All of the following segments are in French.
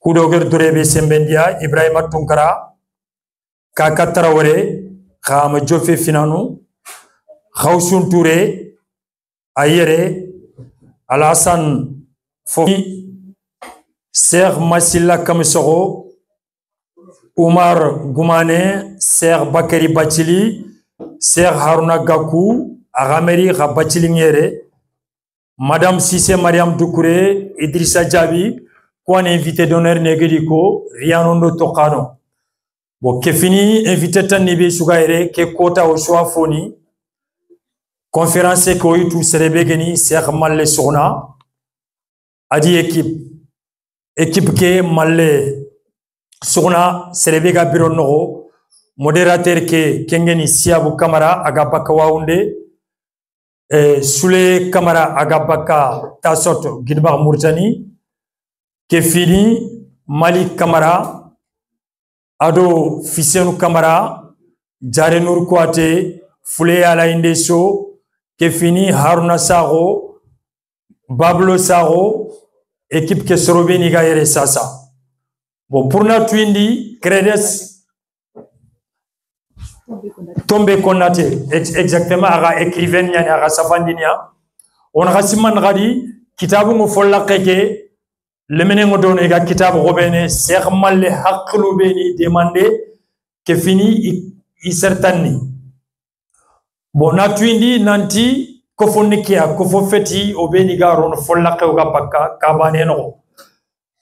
kudoger durebe sembendia Ibrahima Tunkara Kaka Traoré Khama Jofe Finanu Khawsun Touré Ayere Alassane Fofi Ser Massila Kamsoro Oumar Goumane Ser Bakary Bachili Ser Haruna Gakou Agameri Bachili Nyere Madame Sissé Mariam Doukouré Idrissa Diaby Kwan invité d'honneur Negediko Rianondo Tokano bon ke fini invité tan nibe sugaire ke kota o choix foni conférence ko yitu serebe geni Cheikh Malle Sona adi équipe ke Malle Sona serebe ga biro no modérateur ke kengeni Siabou Camara aga bakawaunde Soule Camara aga baka Tassot Gidbar Mauritanie ke fini Malik Camara Ado Fissenu Camara Jare Nour Kouate Foulé Ala Indeso ke fini Haruna Saro Bablo Saro équipe ke Sorobe Niga Yere Sasa bon pour na twindi Credes Tombe Konate exactement aga écrivain nyani aga safandinia on rasiman gadi kitabu ngo folla keke lemene ngodone ga kitabu robene Cheikh Malle haklu beni demandé ke fini i certani bon na twindi nanti ko fonnikia ko fo feti o beni ga ron folla ko ga pakka kabane no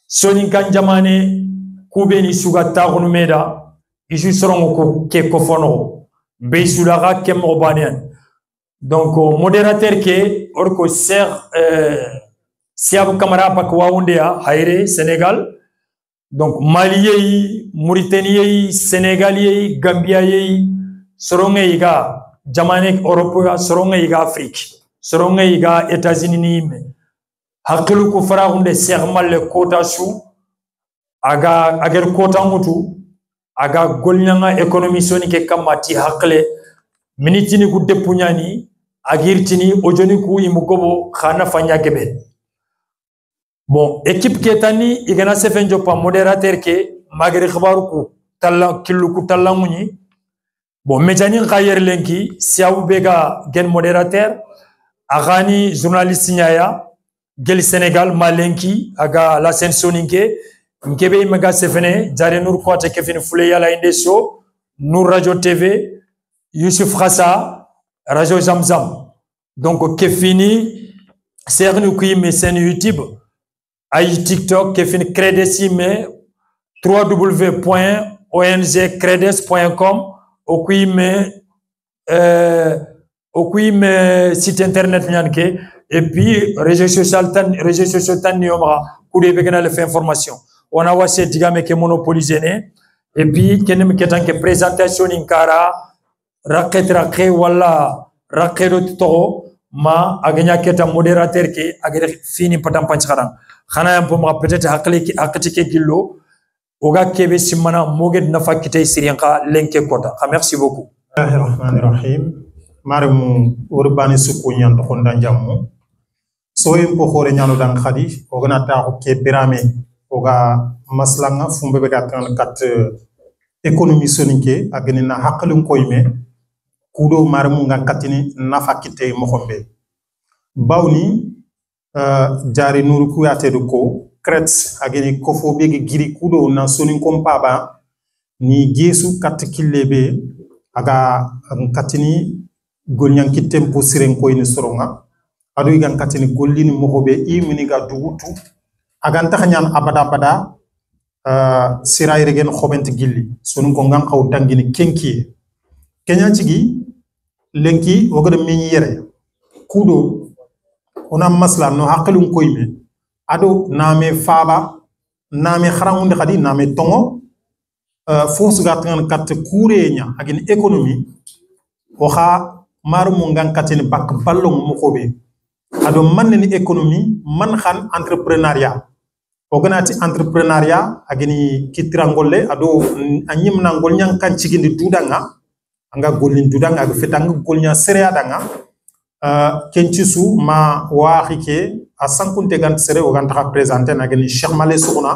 soni kan jamane ku beni suga taxunu meda isu sorongo ko ke ko fono beisulaga ke mo banian donc modérateur ke orko Cheikh Siabou Camara Pakwaoundea Haïré Sénégal donc Malié Mauritanie Sénégalais Gambia Soronge iga Jamanek Europe Soronge iga Afrique Soronge iga États-Unis nime haklu ko faraunde Cheikh Malle Kota Chou aga ager Kota Mutu aga golnyanga économie soni ke kamati hakle minitini ku depunyani agirtini ojoni ku imugobo khana fanya kebe bon équipe qui est tani igana sefenjo pa modérateur ke magri khabaru ku talla killu ku tallamuni bon medjani khayer lenki siawu bega gen modérateur agani journaliste nyaya gel Sénégal malenki aga la scène soninke nkebe imaga sefene Jare Nour Kouate kefini Foulé Yala Indeso Nour Radio TV Youssouf Khassa Radio Zamzam donc kefini sernu kuy me scène YouTube ay TikTok kefini Credesime www.ongcredes.com okuime site internet nyanke et puis réseaux sociaux tan niomra kude begena le fait information on a wasse digame ke monopolisé et puis kenem ketanke présentation inkara rakhe wala rakhe to ma aganya keta modérateur ke agere fini patam panch kharam khana yam pour peut-être hakati ke gillo oga kebe simana moged nafa kitay siriyanka lenke kota merci beaucoup Bismillahirrahmanirrahim marmu urbani sukunyan to khonda jammu soyim po khore nyano dang khadi ogana ta ko ke birame oga maslanga fumbe be gat kat économie soninke agnina hakalum koyme kudo marmu ngakatini nafa kitay mo khombe bawni Jare Nour Kouate ko Krets ageni kofo begi giri kudo na sonin kompaba ni gesu kat killebe aga katini golnyan kitem po siren ko ni soronga adu igan katini gollini mohobe imini ga dugutu agan taxnyan abada siray regen khobent gilli sonin ko ngan xaw tangini kenki kenya cigi lenki wogada meñi yere kudo ona masla no hakalum koyme ado name faba name kharamunde khadi name tongo force gatan kat kurenya agin économie waxa marumu ngan katini bak ballon mu xobe ado man ni économie man khan entrepreneuriat oganati entrepreneuriat agini kitrangole ado anyim nangol nyang kan cigindi dudanga anga golin dudanga ag fetang golnya serea danga kenchisu ma waxike a sankunte gant sere o ganta présenter na gani Cheikh Malle Sona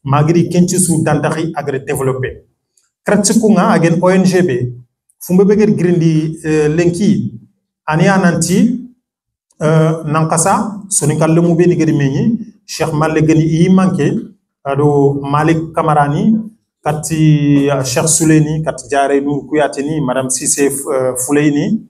magri kenci su dantaxi agre développer kratsi kunga agen ONG be fumbe beger grindi lenki ani ananti nankasa sonikal lemu be ni gedi meñi Cheikh Malle gani i manke ado Malik Kamarani kati Cheikh Souleyni kati Jare Nour Kuyateni Madame Cissé Fuleyni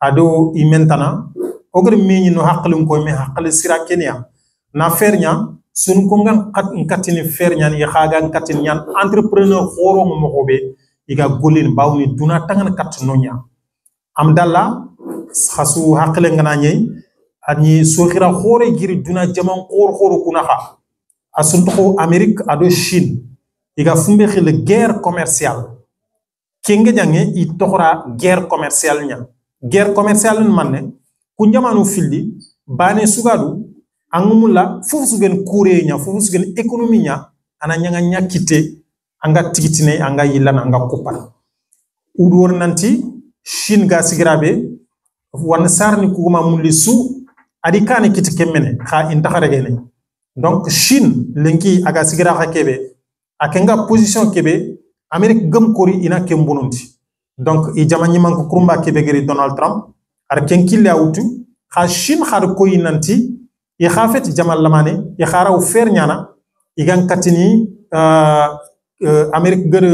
ado i mentana ogre meñi no haqqalum ko me haqqal sira Kenya na fernya sun ko ngan katini fernya ni xaga katini ñan entrepreneur xoro mo moxobe iga golin bawni duna tangan kat nonya am dalla khasu haqqale ngana ñey ani soxira xore giri duna jaman xoro kuna xa asunto Amerique ado Chine iga fumbe xil guerre commerciale kenge jange i toxra guerre commerciale manne ku jamanu filli bane sugadu angumula fofu sugen kure nya fofu sugen ekonomi nya ana nyanga nyakite anga tigitine anga yilana anga kupal udur nanti Chine ga sigrabe wan sarni kuguma mulli su adi kane kiti kemmene kha intakhare gene donc Chine lenki aga sigra kha kebe akenga position kebe Amerique gam kori ina kembononti donc i jamanyi manko kurumba kebe geri Donald Trump ar kenkille awtu kha Chine khar ko yinanti i khafet jamal lamane i kharaw fer nyana igan katini Amerique geur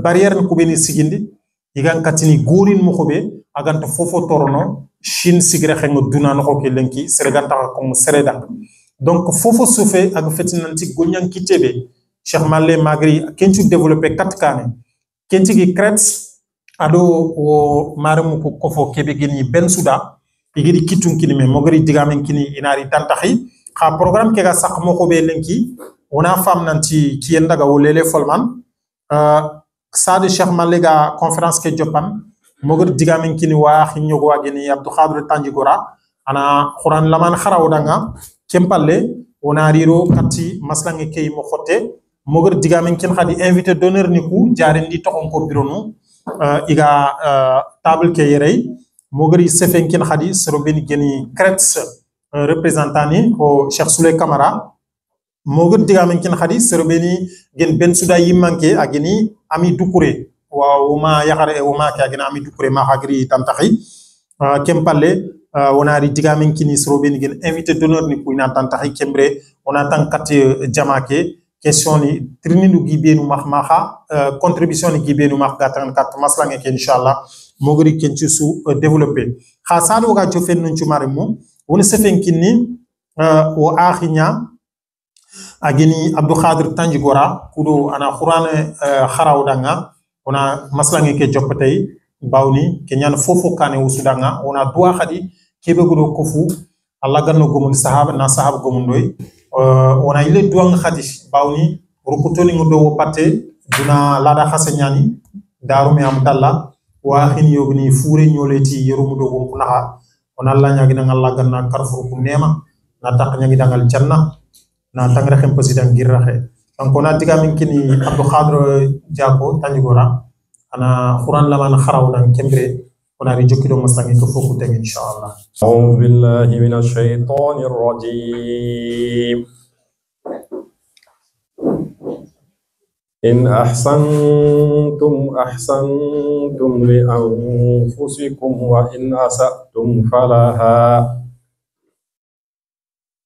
barrière ko beni sigindi igan katini gorin mo xobe aganta fofo torono Chine sigre xengo duna no ko lenki sereganta ko sereda donc fofo soufé ag fetinanti golnyan kitebe Cheikh Malle Magri kencu développer katkane kenci gi crets ado o maram ko kofo kebe geni ben suda igidi kitun kini me mogari digamen kini inari tantaxi xa programme ke ga sax mo ko be lenki ona fam nanti ki endaga wolele folman sade Cheikh Malle ga conférence ke jopan mogari digamen kini wa xi ñogo wa geni Abdou Khadir Tanjigora ana Quran laman xarawdanga kempalle ona riro katti maslange kay mo xotte mogari digamen kin xadi invité d'honneur niku jarendi toxon ko bironu iga table ke yerey mogari sefenkin khadi sero ben geni crets représentani ko Cheikh Souley Camara mogari digamen kin khadi sero beni gen ben suda yimanke ageni Ami Doucouré wa ma yakhare wa ma ka ageni Ami Doucouré ma khagri tantaxi kempalle wonari digamen kini sero beni gen invité d'honneur ni ko ina tantaxi kembre ona tankat jamake question ni trinindu gibenu mahmaha contribution ni gibenu mah gatan kat maslange ke inshallah mogri kenci su développer khasado ga ci fen nuncu marimo woni sefen kinni o akhinya agini Abdou Khadir Tanjigora kudo ana qur'an kharawdanga ona maslange ke joppatay bawni ke nyan fofo kane usudanga ona dua khadi kebe gudo kofu Allah ganno gomun sahaba na sahaba gomundoy ona ile duang khadi bawni rukutoni ngodo wo patte duna lada khasenyani daru mi am dalla wa khin yogni fure nyoleti yerumu do ko naha on Allah nyagi dangal la ganna karfu ku nema na tak nyagi dangal janna na tangra xem president girraxe donc on a diga min kini Abdou Khadir Diako Tanjigora ana Quran laman kharaw dan kembre on a ri jokkido masangi ko foku teng inshallah a'udhu billahi minash shaitanir rajim إن أحسنتم لأنفسكم وإن أسأتم فلها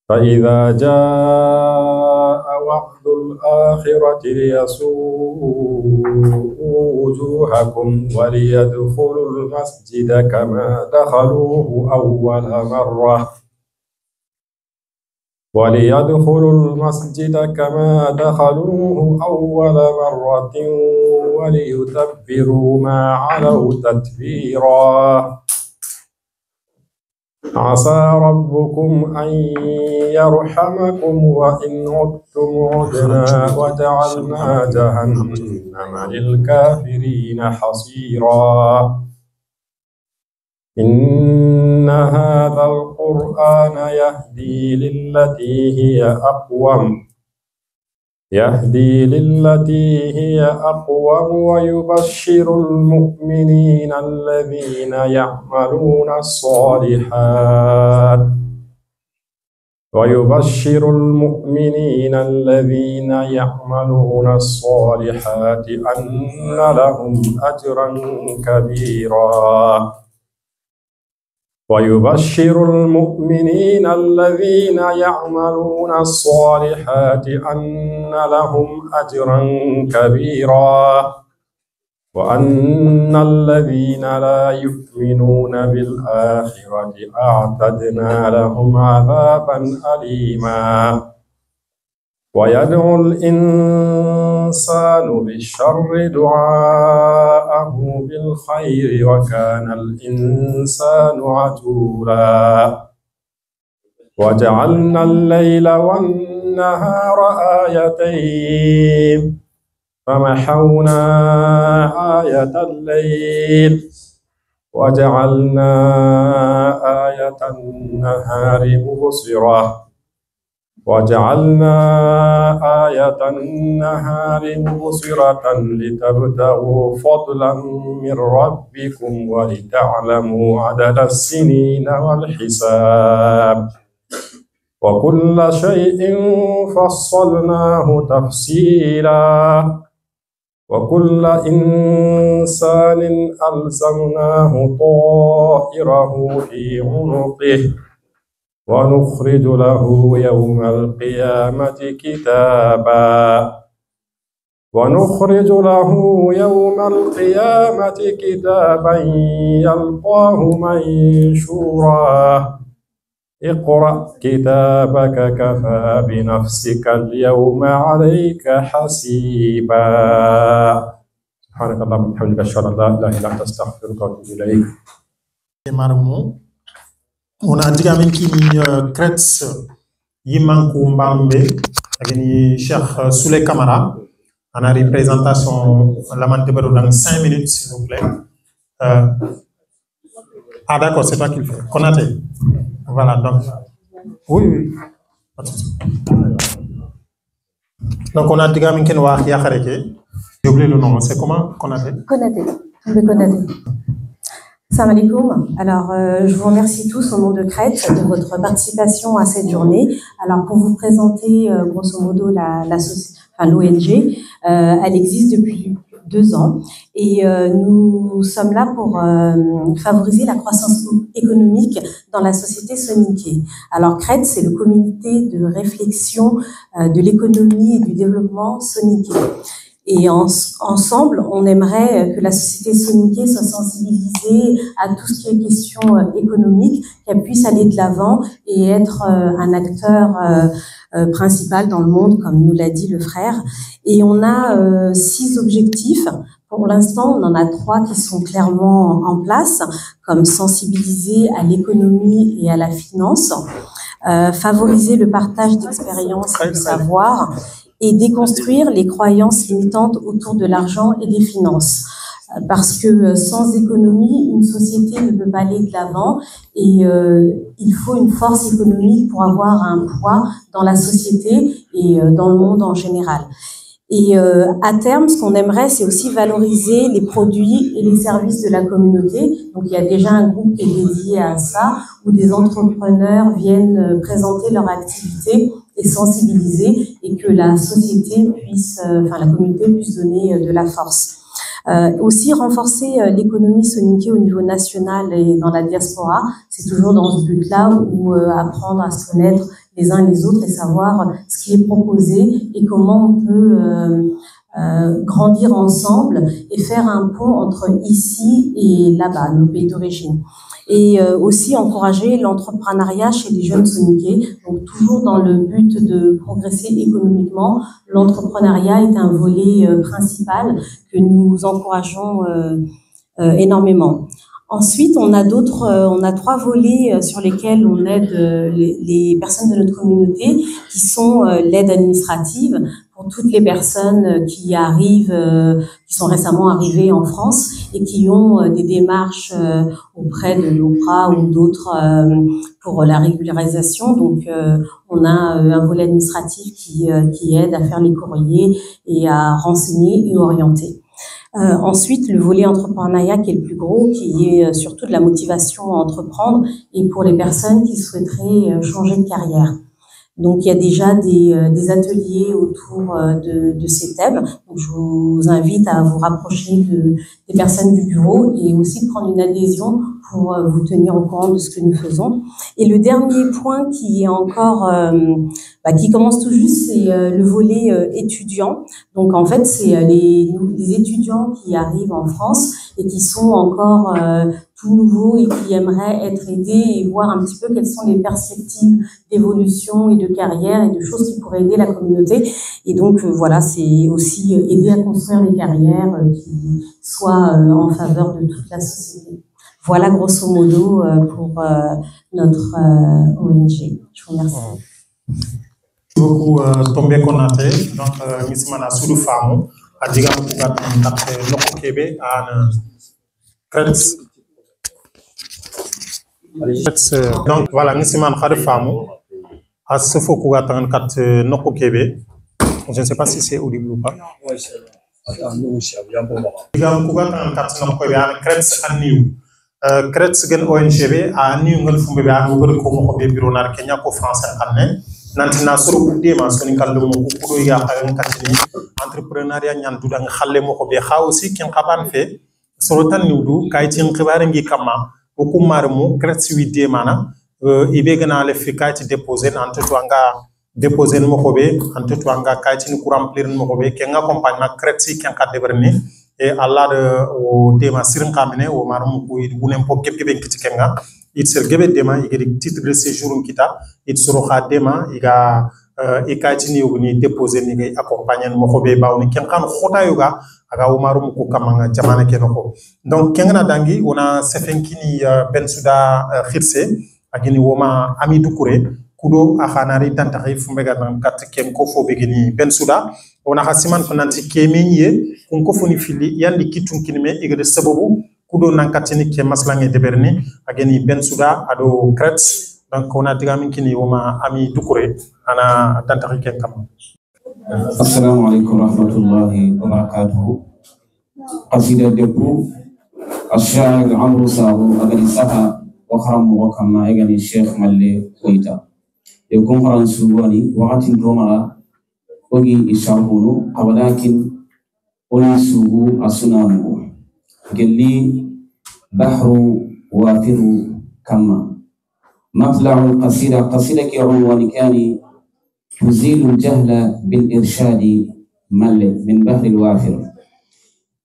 فإذا جاء وعد الآخرة ليسوءوا وجوهكم وليدخلوا المسجد كما دخلوه أول مرة وليتبروا ما علوا تتبيرا عسى ربكم أن يرحمكم وإن عدتم عدنا وجعلنا جهنم للكافرين حصيرا إن هذا القرآن يهدي للتي هي أقوم ويبشر المؤمنين الذين يعملون الصالحات ويبشر المؤمنين الذين يعملون الصالحات أن لهم أجرا كبيرا ويبشر المؤمنين الذين يعملون الصالحات أن لهم أجرا كبيرا وأن الذين لا يؤمنون بالآخرة أعتدنا لهم عذابا أليما ويدعو الإنسان بالشر دعاءه بالخير وكان الإنسان عجولا وجعلنا الليل والنهار آيتين فمحونا آية الليل وجعلنا آية النهار مبصرة لتبتغوا فضلا من ربكم ولتعلموا عدد السنين والحساب وكل شيء فصلناه تفصيلا وكل إنسان ألزمناه طائره في عنقه ونخرج له يوم القيامة كتابا يلقاه منشورا اقرأ كتابك كفى بنفسك اليوم عليك حسيبا سبحانك اللهم وبحمدك أشهد أن لا إله إلا أنت أستغفرك وأتوب إليك. On a dit avec qui Kretz Yimankou Mbambe avec Cheikh Souley Kamara en a représentation lamentable dans 5 minutes s'il vous plaît. Ah d'accord, c'est toi qui le fais. Konaté. Voilà, donc. Oui. Donc on a dit avec qui Noah Yakareke. J'ai oublié le nom, c'est comment Konaté? Konaté. Salam alaikum. Alors, je vous remercie tous au nom de Crête de votre participation à cette journée. Alors, pour vous présenter grosso modo l'ONG, elle existe depuis 2 ans et nous sommes là pour favoriser la croissance économique dans la société soninké. Alors, Crête, c'est le comité de réflexion de l'économie et du développement soninké. Et ensemble, on aimerait que la société soninké soit sensibilisée à tout ce qui est question économique, qu'elle puisse aller de l'avant et être un acteur principal dans le monde, comme nous l'a dit le frère. Et on a 6 objectifs. Pour l'instant, on en a 3 qui sont clairement en place, comme sensibiliser à l'économie et à la finance, favoriser le partage d'expériences et de savoir, et déconstruire les croyances limitantes autour de l'argent et des finances. Parce que sans économie, une société ne peut pas aller de l'avant et il faut une force économique pour avoir un poids dans la société et dans le monde en général. Et à terme, ce qu'on aimerait, c'est aussi valoriser les produits et les services de la communauté. Donc, il y a déjà un groupe qui est dédié à ça, où des entrepreneurs viennent présenter leur activité et sensibiliser, et que la société puisse, la communauté puisse donner de la force. Aussi renforcer l'économie soninké au niveau national et dans la diaspora, c'est toujours dans ce but-là où apprendre à se connaître les uns les autres et savoir ce qui est proposé et comment on peut grandir ensemble et faire un pont entre ici et là-bas, nos pays d'origine. Et aussi encourager l'entrepreneuriat chez les jeunes soninké, donc toujours dans le but de progresser économiquement. L'entrepreneuriat est un volet principal que nous encourageons énormément. Ensuite, on a 3 volets sur lesquels on aide les personnes de notre communauté, qui sont l'aide administrative pour toutes les personnes qui sont récemment arrivées en France et qui ont des démarches auprès de l'OPRA ou d'autres pour la régularisation. Donc, on a un volet administratif qui aide à faire les courriers et à renseigner et orienter. Ensuite, le volet entrepreneuriat qui est le plus gros, qui est surtout de la motivation à entreprendre et pour les personnes qui souhaiteraient changer de carrière. Donc, il y a déjà des ateliers autour de ces thèmes. Donc, je vous invite à vous rapprocher des personnes du bureau et aussi de prendre une adhésion pour vous tenir au courant de ce que nous faisons. Et le dernier point qui est encore, qui commence tout juste, c'est le volet étudiant. Donc, en fait, c'est les étudiants qui arrivent en France et qui sont encore tout nouveaux et qui aimeraient être aidés et voir un petit peu quelles sont les perspectives d'évolution et de carrière et de choses qui pourraient aider la communauté. Et donc, voilà, c'est aussi aider à construire des carrières qui soient en faveur de toute la société. Voilà, grosso modo, pour notre ONG. Je vous remercie. Merci beaucoup, Tombé Konaté. Donc, Miss Mana Soudou Famou, à Digam Kougat, Noko Kébé, à Kretz. Donc, voilà, Miss Mana Khade Famou, à Sofo Kougat, Kat Noko Kébé. Je ne sais pas si c'est audible ou pas. Digam Kougat, Kat Noko Kébé, à Kretz, à Niou. Kretz gen ONG a Niou ngel fumbe ba ko ko mo be bureau nar Kenya ko France xamne nantina suru budde ma soni kaldo mo ko do ya xagan katini entrepreneuriat nyan du dang xalle mo ko be xa aussi kin xaban fe soro tan niwdu kay tin xibaare ngi kama ko ko marmu Kretz widde mana ibe gana le fi kay ti déposer en tout nga déposer mo ko be en tout nga kay tin ku remplir mo ko be ken accompagnement Kretz ken ka deberni et Allah de o tema sirin kamene o marum ko gunem pop kep keben kitikenga it ser gebe dema igedi titre de séjour kita it soro kha dema iga e kaytini yogni déposer ni ngay accompagner mo xobe bawni ken kan khota yoga aga o marum ko kamanga jamana kenoko donc kengana dangi ona sefenkini ben suda khirse agini woma ami dukure kudo akhanari tantaxi fumbega nan kat kem ko fo begini ben suda ona hasiman ko nanti kemenye kun ko foni fili yandi kitun kinime igede sababu kudo nan katini ke maslange deberni ageni ben suda ado Kretz donc ona digamin kini woma ami dukure ana tantaxi ken kam. Assalamu alaikum warahmatullahi wabarakatuh. Qasida debu الشاعر عمرو ساغو أغني سها وخرم وكما أغني الشيخ مالي ويتا يكون فرنسواني وقت دوما وغي إشارهونو ولكن وليسوه أسنامو قال لي بحر وافر كما مطلع القصيدة قصيدة كعنوان كان تزيل الجهل بالإرشاد مل من بحر الوافر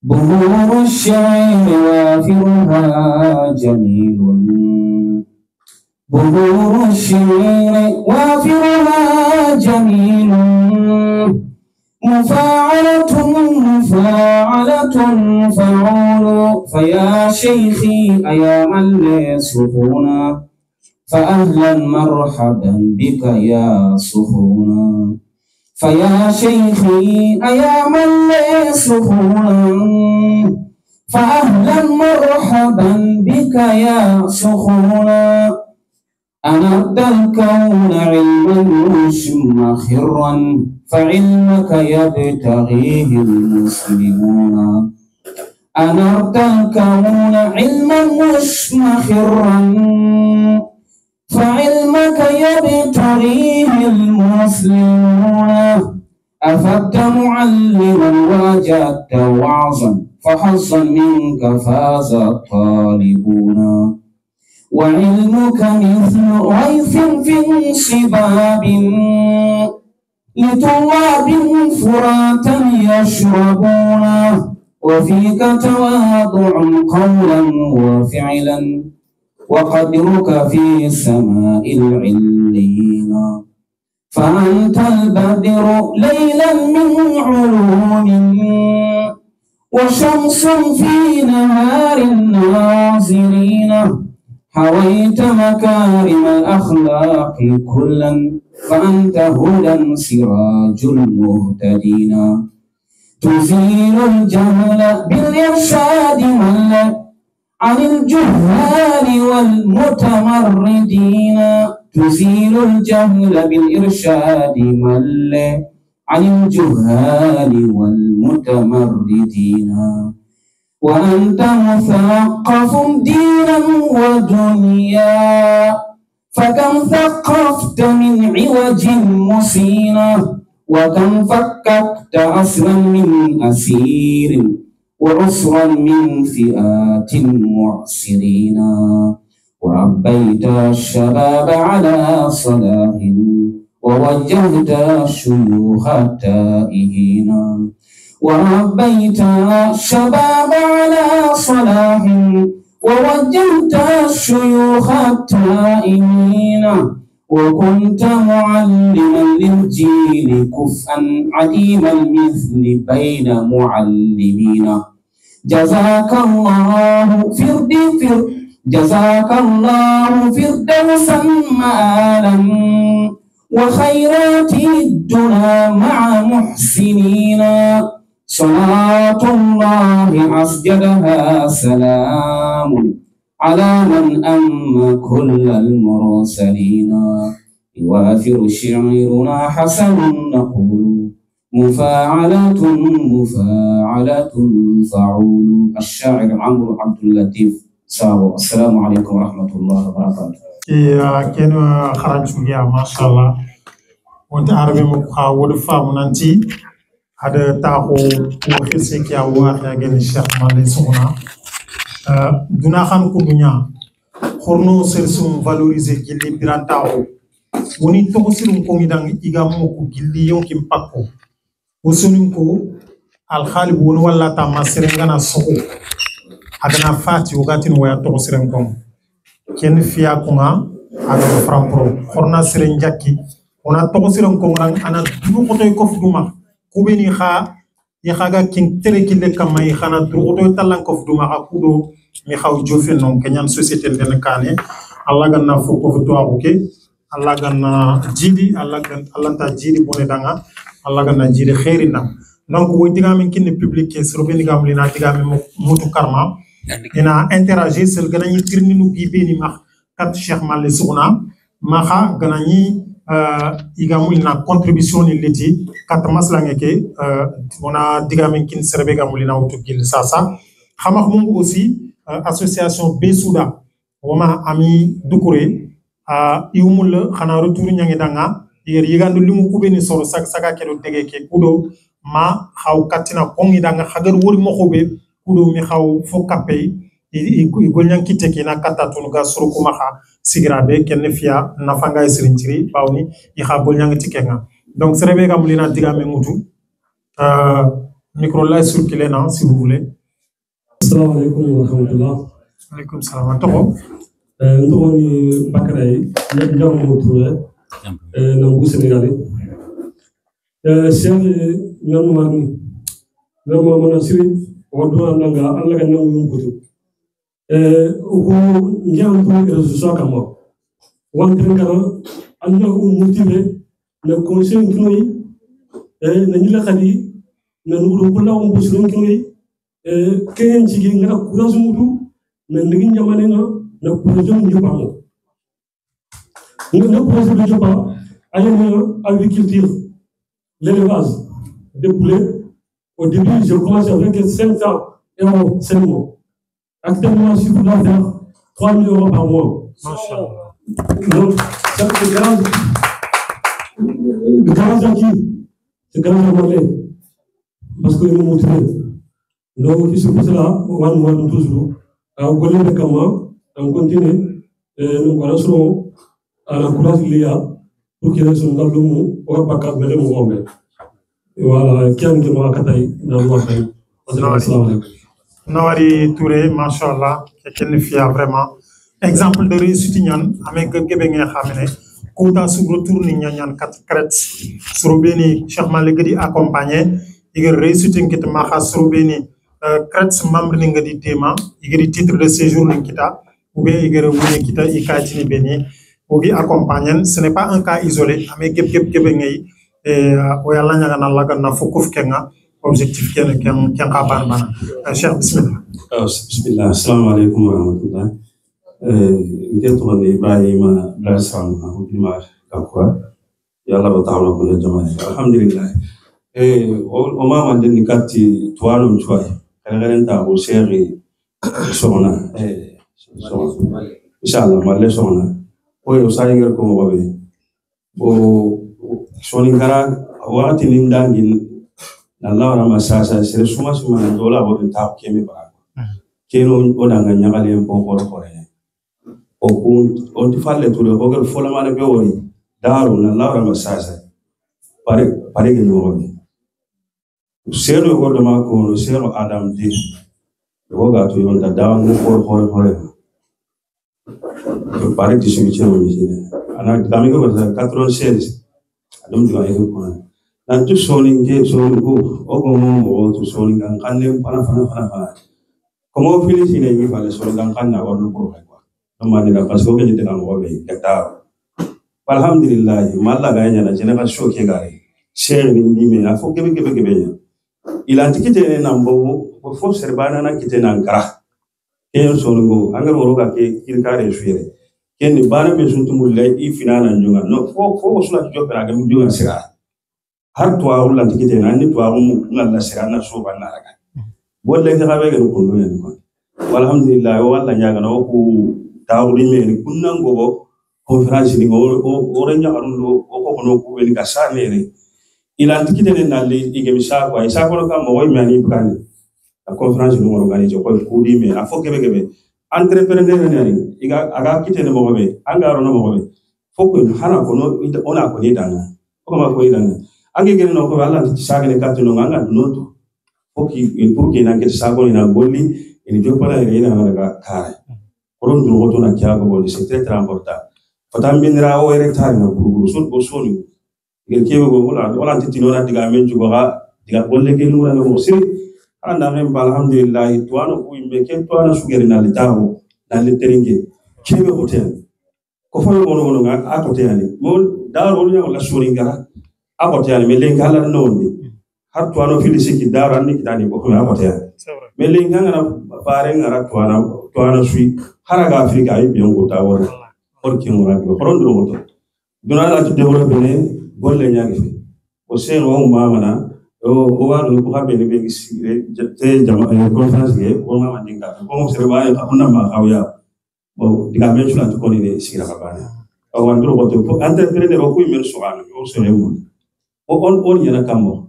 بهور الشعر وافرها جميل بهور الشعر وافرها جميل مفاعلة فعول فيا شيخي أيا من سخونا فأهلا مرحبا بك يا سخونا فيا شيخي أيا من سخونا فأهلا مرحبا بك يا سخونا أنرد الكون علما مشمخرا فعلمك يبتغيه المسلمون أنرد الكون علما مشمخرا فعلمك يبتغيه المسلمون أفدت معلما وجدت وعظا فحظا منك فاز الطالبون وعلمك مثل غيث في انصباب لطلاب فراتا يشربون وفيك تواضع قولا وفعلا وقدرك في سماء العلين فأنت البدر ليلا من علوم وشمس في نهار الناظرين حويت مكارم الأخلاق كلا فأنت هدى سراج المهتدين تزيل الجهل بالإرشاد عن الجهال والمتمردين تزيل الجهل بالإرشاد عن الجهال والمتمردين وأنت مثقف دينا ودنيا فكم ثقفت من عوج مصينا وكم فككت أسرا من أسير وعسرا من فئات معسرين وربيت الشباب على صلاح ووجهت الشيوخ التائهين وربيت الشباب على صلاح ووجهت الشيوخ التائهين وكنت معلما للجيل كفءا عديم المثل بين معلمين جزاك الله فردوسا مآلا وخيرات الدنا مع محسنين صلاة الله أسجدها سلام على من أم كل المرسلين يوافر شعرنا حسن نقول مفاعلة فعول. الشاعر عمرو عبد اللطيف ساو. السلام عليكم ورحمة الله وبركاته. كان خرج فيها ما شاء الله وانت عربي مكها ودفع منانتي هذا تاخو وخسك يا واحد جن الشيخ مالي سونا دنا خان كدنيا خورنو سيرسوم فالوريزي جيلي برانتاو وني توسيرم كونغي دان إيغامو كو جيلي يونكيم باكو وسونيم كو الخالب ون ولا تاما سيرنغانا سوكو agana fati wakati no ya to siren kom ken fiya kuma aga frampro xorna siren jakki ona to siren kom ran ana du ko toy kof duma ko beni kha ya khaga kin tere kille kamay khana du ko toy talan kof duma ha kudo mi xaw jofe non kenyan société den kané alla ganna fo ko to abuke alla ganna jidi alla ta jidi boné danga alla ganna jidi khairina donc wo digamen kin public ke sro beni gamlina digamen mutu karma ina interagir sel ganani tirninu gibeni ma kat cheikh malé souna maha ganani igamu ina contribution ni leti kat maslange ke ona digamen kin serbe gamulina auto gil sasa xamax mum aussi association Besouda wama ami dukure iumul xana retour ñangi danga yer yigando limu kubeni soro saka kelo dege ke kudo ma xaw katina kongi danga xagar wori mo xobe kudo mi xaw fo kapay igolñan kite ki na kata tunu ga suru kuma xa sigrabe ken fiya na fanga sirinciri bawni i xa golñan tikenga donc serebe ga mulina digame mutu micro la circuler na si vous voulez. Assalamu alaikum wa rahmatullah. Alaikum salam to ndo ni bakray ya jamu mutu na ngu Sénégalais cheikh ñanu marni no mo na siri waduna nanga Allah ga nangu yumbutu ko njam ko réseau kama wantren kana anda ko motivé le conseil kinoyi na ñila xadi na nuru ko law mbo suru kinoyi kenn ci gi nga courage mutu na ndigi jamane na projet mu jopamo na projet de jopa ayana agriculture l'élevage de poulets. Au début, je commence avec 500 € seulement. Actuellement, je suis dois faire 3 000 € par mois. Donc, ça c'est grâce à qui? C'est grâce à moi. Parce que nous motivons. Donc, c'est pour cela, on va nous toujours. On connaît le comment, on continue, nous connaissons à la couleur qu'il y a pour qu'il y ait son dans le mot, on va pas capter le mot. Voilà, kian ke ma katay na mo fay. Assalamu alaykum. Nawari Touré, machallah, ken fiya vraiment. Exemple de réussite ñan amé gebe nga xamné ko ta su retour ni ñan kat kret suru beni Cheikh Malik di accompagner igel réussite ngit ma xa suru beni kret membre ni ngadi tema igel titre de séjour ni kita ou bien igel woni kita ikati ni beni ogi accompagner. Ce n'est pas un cas isolé amé gebe ngay o yalla ñaga na laga na fukuf kenga objectif ken ka ban bana cheikh bismillah. Bismillah. Assalamu alaikum wa rahmatullah. Ngeto ni Ibrahima Blasam Hudima kakwa yalla ba ta'ala ko jama'a alhamdulillah. O ma man den katti tuwalo mchwai kala ta o seri sona inshallah malle sona o sa yinger ko mo be o soni gara wakati nindangin na lawra masasa sere suma na dola bo ta kemi ba keno o danga nyagale ko kore o kun on ti falle to do ko fola mane be wori daru na lawra masasa pare ke no be sero ko do ma ko sero adam di o ga to yon da dawan ko kore pare ti sumi chero ni ana dami ko ba 96 adum di ay ko na tu soni nge soni ko o ko mo tu soni kan kanne pana como fili sine ni fale soni kan kanna warno ko amani da paso ke jite kan go be ta alhamdulillah malla ga nya na jena ka shoke gare shere ni me na fo kebe nya ilanti kite na mbo ko fo serbana na kite na ngara ke soni go angar woro ga ke kirkare shuire ken ni bana be suntu mulle i finana njunga no fo sula jo pera ga njunga sira har to awul lanti kite na ni to awum ngalla sira na so banna raga bolle ga be ga ko no en ko alhamdulillah walla nyaga no ku tawri me kunnan go conference ni o renya arundo o ko no ku ben ka sanere ila tikite ne nalle ige misa ko isa ko ka mo mi ani bukani la conference no organise ko ku di me afo kebe entrepreneur ne iga aga kite ne mo be angaro no mo be foko hana ko no ona ko ni dana ko ma ko idana age gel no ko alla ti sagene ka to no nganga no to foki pour que na ke sago ina bolli ini jopala ina na ga kare koron duro to na kya go bolli c'est très important fatam binra o ere tar na buru so bo soni gel kebe go wala ti tino na diga men jugo ga diga bolle ke nura no sir anda men alhamdulillah to ano ku imbe ke to ana sugere na litawo na literinge kebe hotel ko fo no nga akote yani mo daro nya wala shoringa akote yani melen kala no ndi har to ano filisi ki daro ni kitani ko akote yani melen ngana bare ngara to ano sui haraga afrika ay biyon ko tawor orki ngora ko rondo mo to duna la to develop ne golle nyaagi fi o sero o mamana o waru ko habe ne be sigire te jama conference ge o mama dinga ko mo sero ba ko na ma hawya o diga men sula to ko ni sigira ka bana o wandro ko to entrepreneur ko men so an o sero o on yana kamo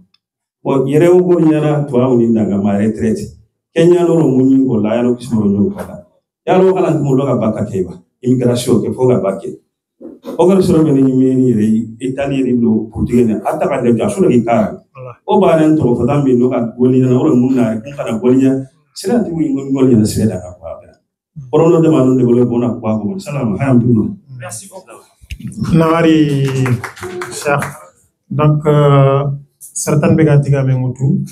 o yere o go yana to awni ndanga ma retraite kenya no munyi ko la yano kismo no kala yalo kala mo lo ka bakate ba immigration ke foga bakke o gar soro be ni meni re italie ni do portugais atta ka de jaso de kara o ba nan to fa dambi no ka goli na oro mun na kun kana golinya sira ti wi ngon golinya sira da ka ba orono de manon de golo bona kwa ko salam hayam dum merci beaucoup nawari cheikh donc certaines begatiga me mutu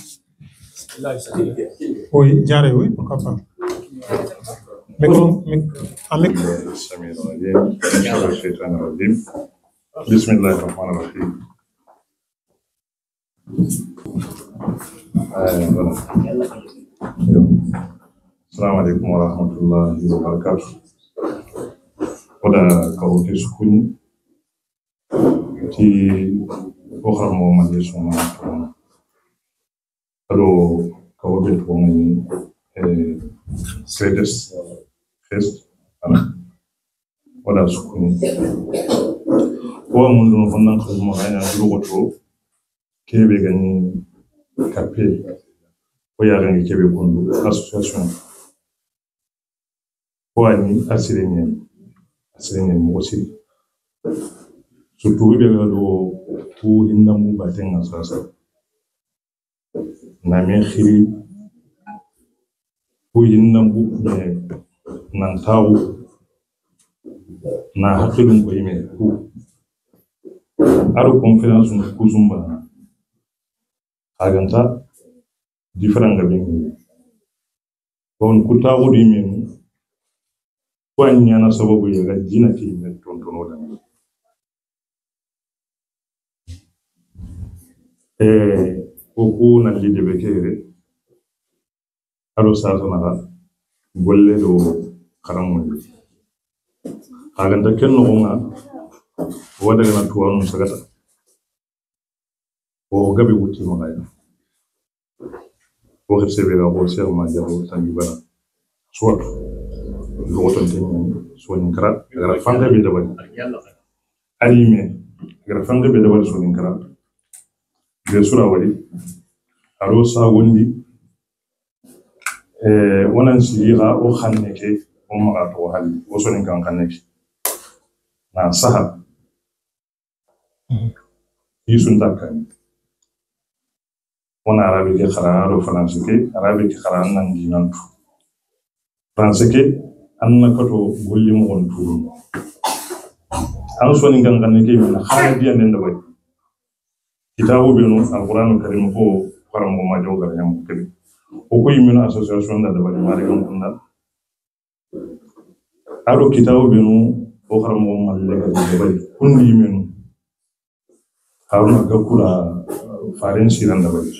oui jare oui pourquoi pas بسم الله الرحمن الرحيم السلام عليكم ورحمة الله وبركاته ودا كوكي سكوني تي أخرى مومن يسونا ألو كوكي سكوني greatest first wala sukuni wa mundu fonnan ko mo ayna dugo kebe gani kape o ya gani kebe kundu association wa ni asirene mo si surtout be do tu inna mu baten asasa na me khiri nambu nan tawo na hakilun ko yime ku aro conference ku zumba aganta different gabe kon ku tawo di men ko nyana sababu ya gajina ti men tontono da ko ku na lide bekere alo sa na golle do karamu aganda kenno nga wada na tuwanu sagata o gabe wuti magaya o xese be ga o ser ma jabo tan bara soit logoton te sonin kara gara fanga be dabari alime gara fanga be dabari sonin kara be sura wali aro sa wondi wonan sira o khanneke o maga to hali o sonin kan khanneke na saha yisun takkan wona arabe ke khara ro français ke arabe ke khara nan dinantu français ke anna kato golli mo on turu an sonin kan khanneke min khara biya nen da bai kitabu be no alquran karim ko faram mo ma jogal yam kebe o ko yimino association da bari mari kan kunna aro kitabu be no o faram mo malle ka da bari kundi yimino haruna ga kula farin siran da bari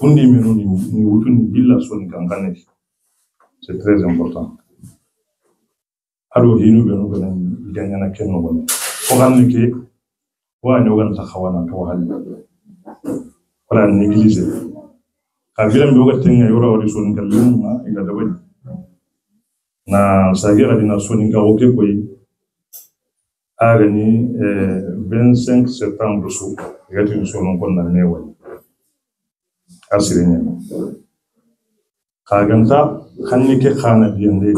kundi yimino ni wutun illa son kan kanne c'est très important aro hinu be no ganan idan yana kenno wala ko ganne ke wa nyogan ta khawana to hal wala négligé kabiran be wagatin ya yoro wari sonin kallon ma iga da bari na sagira dina sonin ka oke koyi agani 25 septembre su iga tin sonin konna ne wani asirin ne kaganta hanni ke khana biyande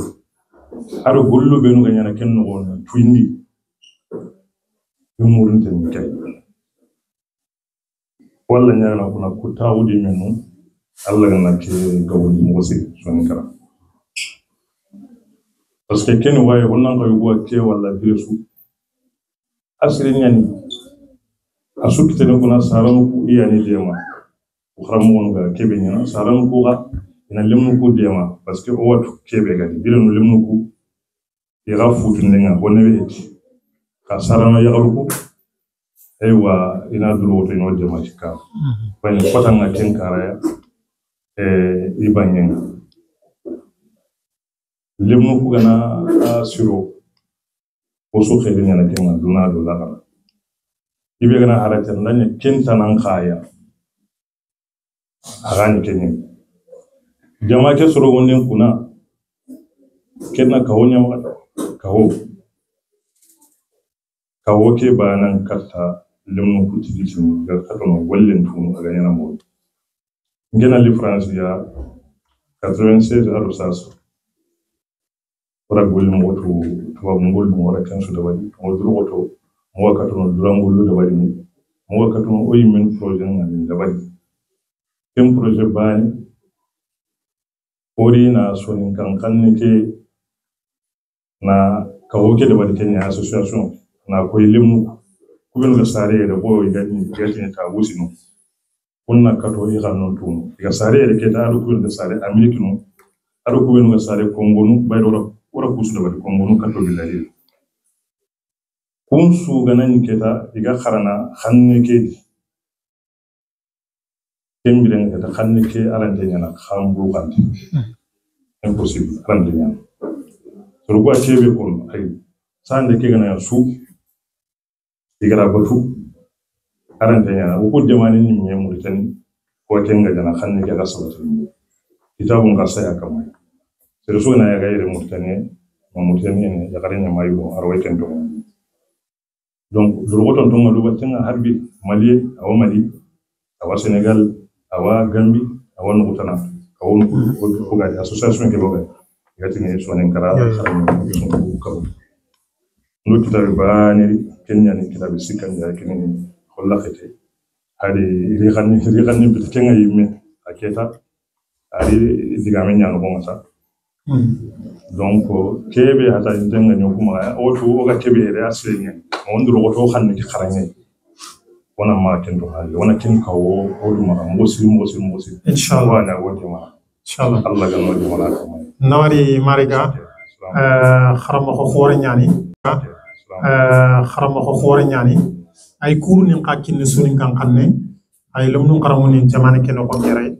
aro gollu be no ganyana kenno wona twindi yumurin tin kai walla nyana kuna kutawudi menu Allah na ke gawoni mosi sonin kara parce que ken waye wannan ko yugo ke walla biresu asirin yani asukite ne kuna saran ku iyani dema ko xaramu ga kebe nyana saran ku ga ina lemnu ku dema parce que o watu kebe ga birenu lemnu ku ira futu ndenga bonne ka sarana ya ruku aywa ina duro to no dema chika bani patanga ken karaya ibanyen lemnu ku gana asiro oso khede nyana kenga duna do la ibe gana harata nanya kenta nan khaya agani kenye jama ke soro wonen kuna kenna kawonya kawo ke banan karta lemnu ku tiditin ga katono wallen tunu aga yana mo ngena li France ya 96 aro saso ora golli mo to ngol mo wara kan su da wadi mo duro to mo wakatono durangol da wadi mo wakatono o yimen projet ngam da wadi tem projet bani ori na sonin kan ne ke na kawo ke da wadi Kenya association na koy limu kubenu ga sare da boy gani gati ta wusino kunna kato yi ganon tun ga sare da ke ta aro kubenu ga sare America no aro kubenu ga sare Congo no bayro ora kusu da wadi Congo no kato billahi kun su ganan ke ta diga kharana khanne ke tembiren ke ta khanne ke arande nyana khambu kanti impossible arande nyana so ko achebe kon ay sande ke gana su digara batu arante nyana ko jamani ni nyemu tan ko tenga jana khanne ke ga sabatu kitabun ka saya kamay sere so na ya gaire mutane ne ya garenya mayu arway tento donc drogoton to ngolu batinga harbi mali awa Senegal awa Gambie awa nugutana awon ko ga association ke boga gati ne so nen kara ko no kitabe bani Kenya ni kitabe sikan ya kini holla khete hadi ri ganni bi tenga yimme aketa ari digame nyano ko masa donc kebe hata intenga nyokuma o to o ga kebe re asenya on duro to xanne ki xaranye wana ma tendo hali wana kin kawo o duma mosi inshallah na wote ma inshallah Allah ga no wala ko nawari mariga kharama ko khore nyani ay kuru ni xakin sunin kan xanne ay lomnu xaramu ni jamane ken ko mere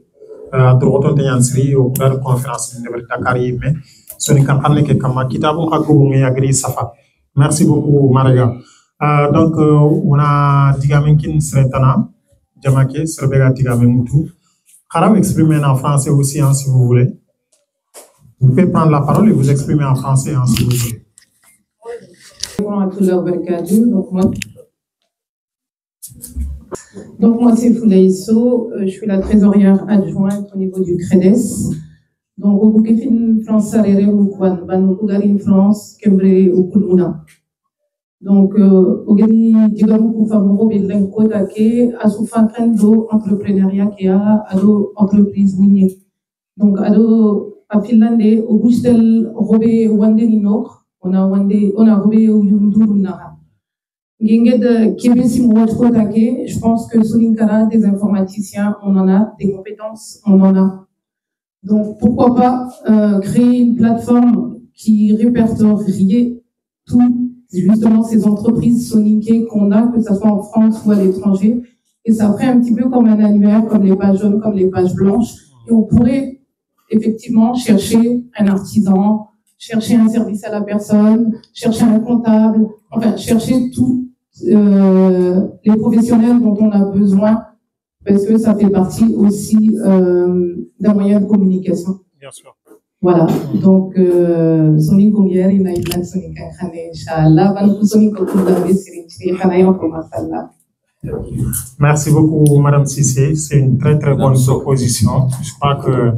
drogoton te yansri o dar conférence de Dakar yimme sunin kan xanne ke kama kitabu xagu ngi agri safa merci beaucoup mariga donc on a Digaminkin Sretana, Djamake, Serbega Digamin Moutou. Kharam exprimer en français aussi, hein, si vous voulez. Vous pouvez prendre la parole et vous exprimer en français si vous voulez. Donc moi c'est Foulaïsso, je suis la trésorière adjointe au niveau du CREDES. Donc au Boukefin France Sarere ou Kwan, Banougarin France, Kembre ou Kuluna. Donc au Gedi Digamou Koufamoro Bilenko Take, à Soufan Krendo entrepreneuriat qui a ado entreprise minière. Donc ado à Finlande au Boustel Robé Wandelinok, on a Robé au Yundurunara. Je pense que Solinkara, des informaticiens, on en a, des compétences, on en a. Donc pourquoi pas créer une plateforme qui répertorie tout, justement ces entreprises soninké qu'on a, que ce soit en France ou à l'étranger, et ça ferait un petit peu comme un annuaire, comme les pages jaunes, comme les pages blanches, et on pourrait effectivement chercher un artisan, chercher un service à la personne, chercher un comptable, enfin chercher tous les professionnels dont on a besoin, parce que ça fait partie aussi d'un moyen de communication. Bien sûr. Voilà, donc Sonic Gombier, il a eu plein de Sonic Akhane, Inch'Allah, Banou Sonic Okoudabe, Sirinchi, Khanaï, on commence à là. Merci beaucoup, Madame Sissé. C'est une très très bonne proposition. Je crois que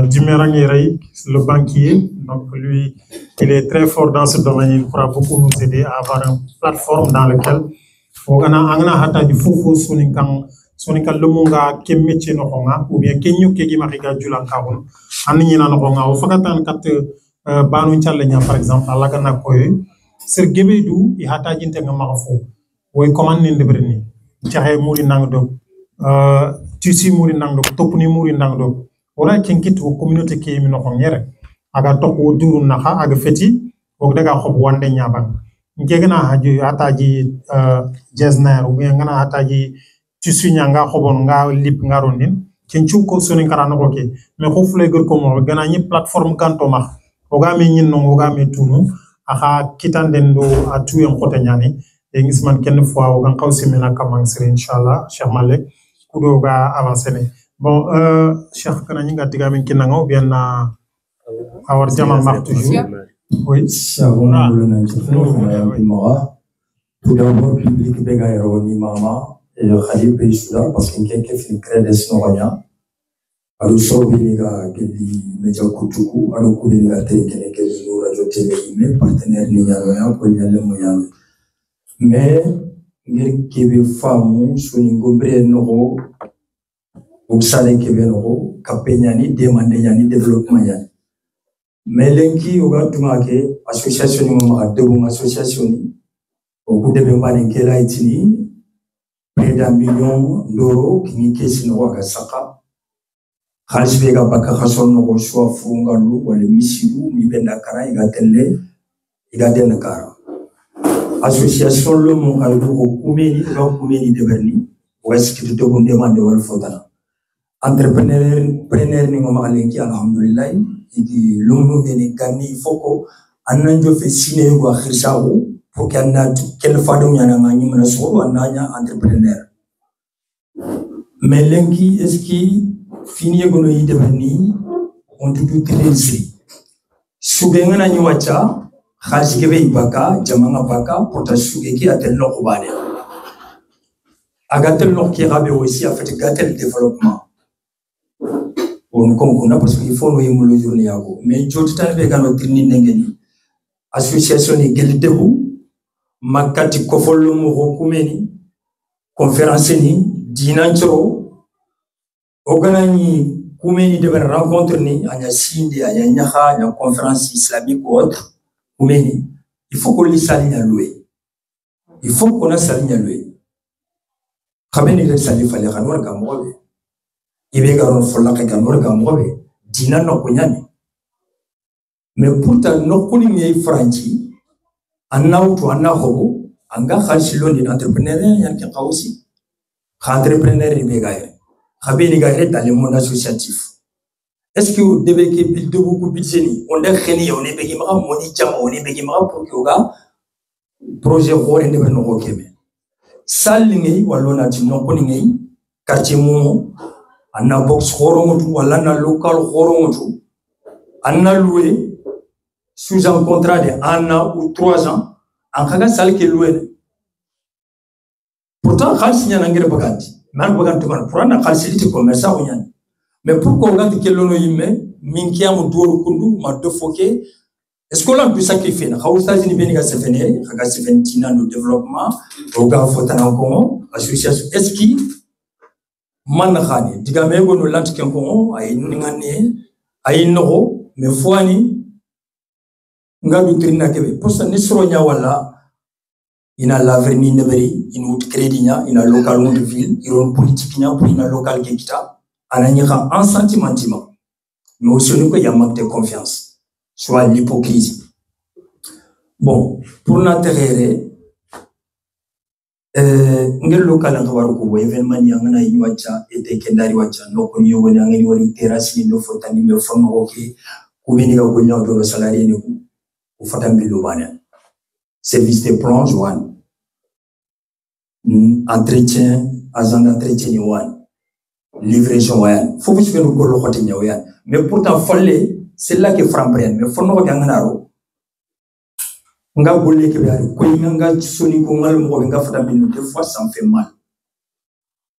Dimerang Yerei, le banquier, donc lui, il est très fort dans ce domaine. Il pourra beaucoup nous aider à avoir une plateforme dans laquelle on a hata du foufou soninkan le monga ke métier no honga ou bien kenyu ke gimariga julan kawon anni na no honga o fakatan kat banu challe nya par exemple alaga na koy ser gebedu i hata jinte nga mafo woy comment ni ndebrni jahay muri nangdo tusi muri nangdo topni muri nangdo wala kenkit wo communauté ke mi no hongere aga toko duru naha aga feti o daga xob wande nyaban ngegena haji hataji jesner ou bien ngana hataji tusi nyanga xobon nga lip ngarondin kenchu ko sonin karano ko ke me ko fulay gor ko mo gana ni plateforme kanto ma o ga me nyin no o ga me tunu aha kitanden do atu en xote nyani e ngisman kenn fois o gan xawsi mena kamang sir inshallah cheikh malek kudo ga avancer ne bon cheikh kana ñinga diga men kinanga ou bien na awar jamal mak toujours oui tout d'abord public bega eroni mama et Khalil Peisula parce qu'il y a quelques crées de Snowania. Alors, so viniga kedi meja kutuku, alors que viniga te kene kedi nous rajouter les partenaires niaroya pour y aller moyen. Mais ngir kebe famu suni ngombre noro, obsale kebe noro, kapenyani demande yani développement yani. Mais lenki oga tumake association ni mama de association ni, au coup de bembane kela itini. Près d'1 million d'euros qui n'y qu'est no Agasaka. Khalsbega Baka Hasson no choix Fungalu ou le Missibu, Mibendakara, Igatelle, Igadenakara. Association Le Mongalou, Koumeni, Koumeni de Berni, ou est-ce que tu te demandes de Wolfotana? Entrepreneur Ningoma Alenki, Alhamdulillah, et qui l'homme de Gani Foko, Ananjo fait signer ou à Khirsao. Pour qu'il y ait quelle fadon yana ngani mana so ananya entrepreneur mais lenki est-ce qui fini gono yide bani on tout créer subenga na nyawacha khaji kebe ibaka jamanga baka pota suge ki atel no kubane agatel no ki rabe aussi a fait gatel développement on comprend parce qu'il faut no yimolo journée yago mais jotita be gano trini ngeni association ni geldebu makati kofolo mo kumeni conférence ni dinanchoro oganani kumeni de rencontre ni anya sindi anya nyaha anya conférence islamique ou autre kumeni il faut qu'on s'aligne à louer il faut qu'on s'aligne à louer khabeni le sali fale kanor ka mobe ibe garon folla ka kanor ka mobe dinan no kunyani mais pourtant no kuli ngi franchi Anautu anahobo anga khashilo ni entrepreneur yanki qawsi entrepreneur ni begaire khabeni gaire dans le monde associatif est-ce que vous devez que de beaucoup budget on est kheni on est begi ma moni jama on est begi ma pour que oga projet gore ne no kokeme salingi walona tino ko ngi quartier mo anna box khorongo wala na local khorongo on a loué sous un contrat de 1 an ou 3 ans, en cas de salle qui est loué. Pourtant, quand il y a un engrais bagati, mais un bagati, pour un calcilité commerçant, mais pourquoi on a dit que l'on a eu, minkia mu doro kundu ma dofoke est-ce que l'on peut sacrifier na hausa zini beniga sefeneri kaga sefentina no développement oga fotana ko association est-ce qui man khani diga mego no lant ken ko ay ngane ay no mais foani ngadu trina kebe posa ni soro nya wala ina l'avenir neberi ina ut crédit nya ina local de ville iron politique nya pour ina local ke kita ananya en sentiment. Mais aussi, il y a un manque de confiance, soit l'hypocrisie. Bon, pour notre terre, ngel local en Kawaru ko événement ni ngana yiwacha ete kendari wacha no ko yo woni ngani wori terrasse no fotani me forno oke ko beni ga ko nyaw do salarié ne ko fatam bi lo bana service de plonge one entretien agent d'entretien ni one livraison one faut que je vais nous ko lo khote nyaw yan. Mais pourtant, c'est là que Franck prenne. Mais il faut que nous nga bolle ke bari ko nga soni ko ngal mo nga fata bin des fois ça me fait mal,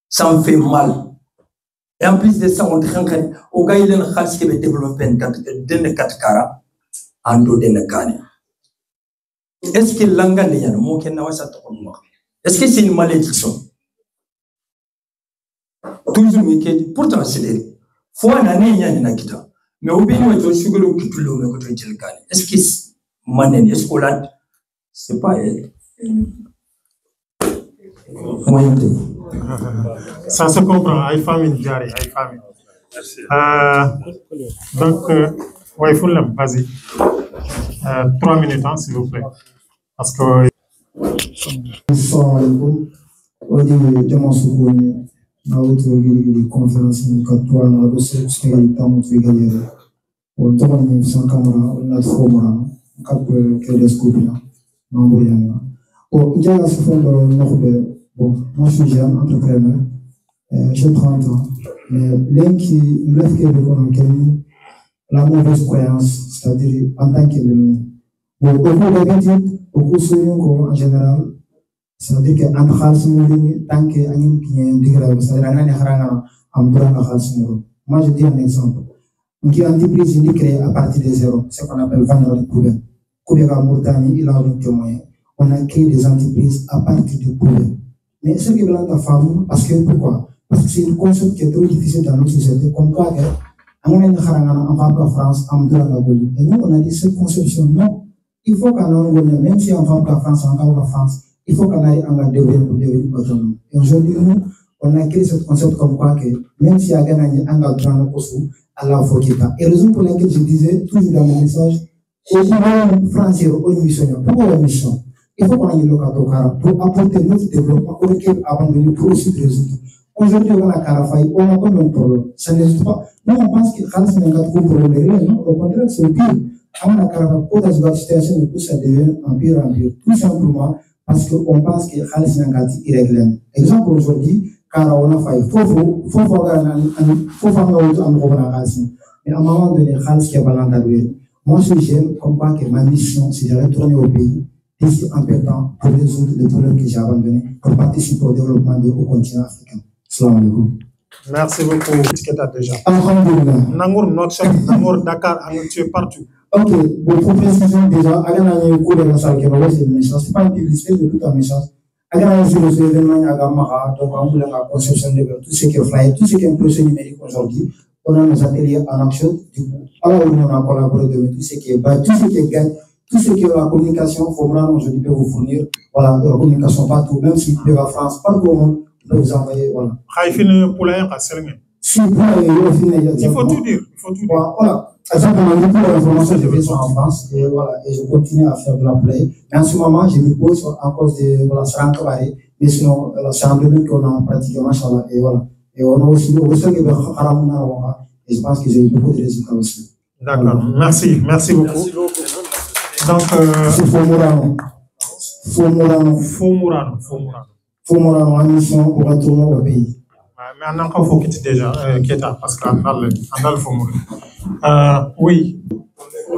ça me fait mal. Et en plus de ça on traîne au gars il a une khalis qui va développer den katkara ando den kane. Est-ce que langa ne yana mo ken na wasa to ko est-ce que c'est une malédiction? Toujours mais pourtant c'est faut un année y a une akita mais au pays où tu sugar au kitulo mais que tu es gagné est-ce que manen est-ce que là c'est pas elle ça se comprend ay famille diaré ay famille donc ouais faut la vas-y 3 minutes hein, s'il vous plaît parce que na outro gili conference ni katwa na dosse stegali tamu twigali on to ni san camera na formula kap kede scopina mambo yanga o njaga se fondo nobe bon moi je suis jeune entrepreneur j'ai 30 ans mais l'inki lef ke ko la mauvaise croyance c'est-à-dire en tant qu'élève bon beaucoup de en général c'est-à-dire que en khalsmouri tant que anim qui digra c'est-à-dire anani kharanga ambura na khalsmouri. Moi je dis un exemple. Une entreprise est créée à partir de zéro, c'est ce qu'on appelle vendre des poubelles. Koubega Mauritanie, il a un témoin. On a créé des entreprises à partir de poubelles. Mais ce qui est blanc à femme, parce que pourquoi? Parce que c'est une concept qui est trop difficile dans notre société. Comme quoi que anani kharanga en va France, ambura na boli. Et nous on a dit cette conception non. Il faut qu'on ait même si on va France, on va France. Il faut qu'on aille en devenir autonome. Et aujourd'hui, nous, on a créé ce concept comme quoi que même si on a gagné un grand poste, Allah faut qu'il pas. Et raison pour laquelle je disais toujours dans mon message, au niveau français, au niveau missionnaire, pourquoi la mission? Il faut qu'on aille le cas pour apporter notre développement au Québec avant de nous pour aussi résoudre. Aujourd'hui, on a Carafaï, on n'a pas le même problème. Ça n'existe pas. Nous, on pense que Khalis n'a pas trop de problème. Non, au contraire, c'est le pire. On a Carafaï, pour la situation de tout ça devient en pire. Tout simplement, parce qu'on pense que Khalis Nangati est irrégulier. Exemple aujourd'hui, car on a failli, faut faire un gros Khalis. Mais à un moment donné, Khalis qui a balandé. Moi, je j'aime comme quoi que ma mission, c'est de retourner au pays, d'ici un peu de temps, pour résoudre les problèmes que j'ai abandonnés, pour participer au développement du continent africain. Salam alaikum. Merci beaucoup. Qu'est-ce que tu as déjà? Alhamdulillah. Nangour, Nangour, Dakar, tu es partout. Ok, bon, pour préciser déjà, Agana a eu cours de la salle qui va c'est une méchance. C'est pas une publicité de toute la méchance. Agana a eu les événements, Agamara, donc on voulait la conception de tout ce qui est flyer, tout ce qui est un projet numérique aujourd'hui. On a nos ateliers en action. Du coup, alors on a collaboré de tout ce qui est bas, tout ce qui est gain, tout ce qui est la communication, Formula aujourd'hui peut vous fournir, voilà, la communication partout, même si vous en France, partout au monde, peut vous envoyer, voilà. Il faut tout dire, il faut tout dire. Voilà. Exemple, on a beaucoup d'informations, je vais en France, et voilà, et je continue à faire de la play. Mais en ce moment, je me pose en cause de, voilà, c'est un cabaret, mais sinon, c'est un domaine qu'on a pratiqué, machallah, et voilà. Et on a aussi, et je pense que j'ai eu beaucoup de résultats aussi. D'accord, merci beaucoup. Donc, c'est Fomorano, en mission pour retourner au pays. Mais on a encore faut quitter déjà, Kieta, parce qu'on a le Fomorano. Oui.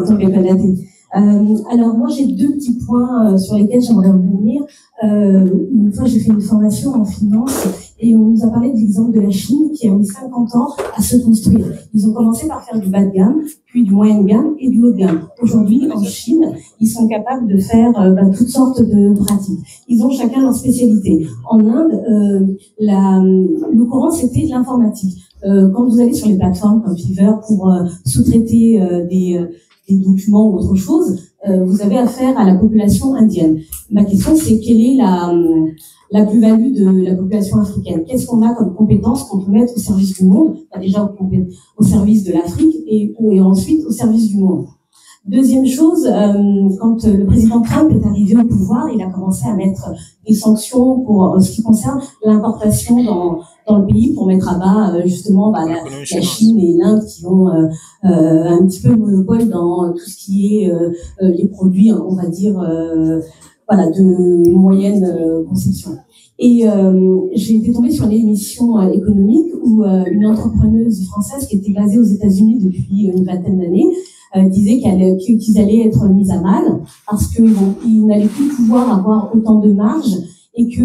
Tombé Konaté. Alors moi j'ai deux petits points sur lesquels j'aimerais revenir. Une fois j'ai fait une formation en finance et on nous a parlé de l'exemple de la Chine qui a mis 50 ans à se construire. Ils ont commencé par faire du bas de gamme, puis du moyen de gamme et du haut de gamme. Aujourd'hui en Chine, ils sont capables de faire toutes sortes de pratiques. Ils ont chacun leur spécialité. En Inde, le courant c'était l'informatique. Quand vous allez sur les plateformes comme Fiverr pour sous-traiter des documents ou autre chose, vous avez affaire à la population indienne. Ma question, c'est quelle est la plus-value de la population africaine? Qu'est-ce qu'on a comme compétences qu'on peut mettre au service du monde? Déjà au service de l'Afrique et ensuite au service du monde. Deuxième chose, quand le président Trump est arrivé au pouvoir, il a commencé à mettre des sanctions pour ce qui concerne l'importation dans le pays pour mettre à bas justement la Chine et l'Inde qui ont un petit peu le monopole dans tout ce qui est les produits, on va dire, de moyenne conception. Et j'ai été tombée sur une émission économique où une entrepreneuse française qui était basée aux États-Unis depuis une vingtaine d'années disait qu'ils allaient être mis à mal parce qu'ils n'allaient plus pouvoir avoir autant de marge et que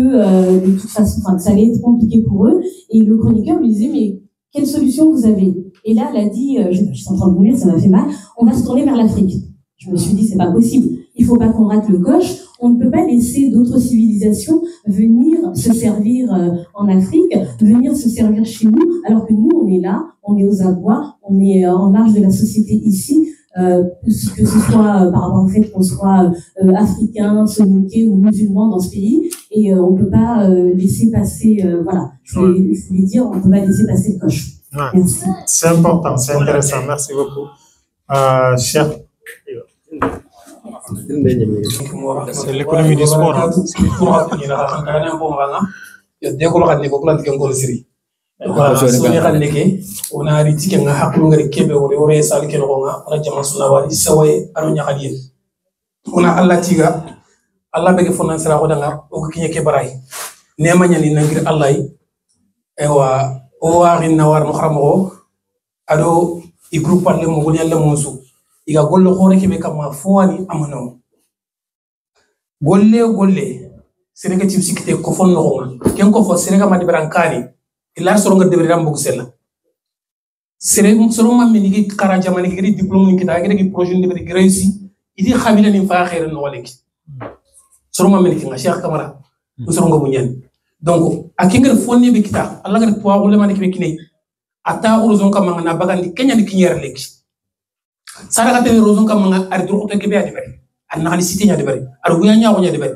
de toute façon, que ça allait être compliqué pour eux. Et le chroniqueur lui disait mais quelle solution vous avez? Et là, elle a dit, je suis en train de mourir, ça m'a fait mal, on va se tourner vers l'Afrique. Je me suis dit c'est pas possible, il faut pas qu'on rate le coche. On ne peut pas laisser d'autres civilisations venir se servir en Afrique, venir se servir chez nous, alors que nous, on est là, on est aux abois, on est en marge de la société ici, que ce soit par rapport au fait qu'on soit africain, soninké ou musulman dans ce pays, et on ne peut pas laisser passer, je voulais dire, on ne peut pas laisser passer le coche. Ouais. Merci. C'est important, c'est intéressant, merci beaucoup. Cher. C'est l'économie du sport. On a arrêté qu'on a hacké Québec ou les salles qui n'ont pas jamais sonné Sawaye Aronia Hadien. On a Allah Tiga, Allah Bege Fonance la Rodanga, au Kenya Kebarai. Némania ni Nangir Allah, Ewa, Oarin Nawar Mohamoro, Ado, I groupe par le Mongolian Le Monsu. Il y a Golo Hore Québec à ma foani amano. Golle, Sénégal Sikite Kofon Roma, Kenko Sénégal Madibrancani. La soronga debería Bruxelles. Selon ma minigi Karajamani diplôme qui a été projet de réussi, il dit Hamila ni fa xéer no waleki. Selon ma minigi nga Cheikh Camara, nous serons gabonien. Donc a kinga fonni be kita, Allah ga tuwa wala man ki kine. Ata uruzon ka manga na bagandi Kenya ni kinyer leki. Sara ka te uruzon ka manga ar dro to ke be adi bari. An na cité nya de bari. Ar wuya nya ko nya de bari.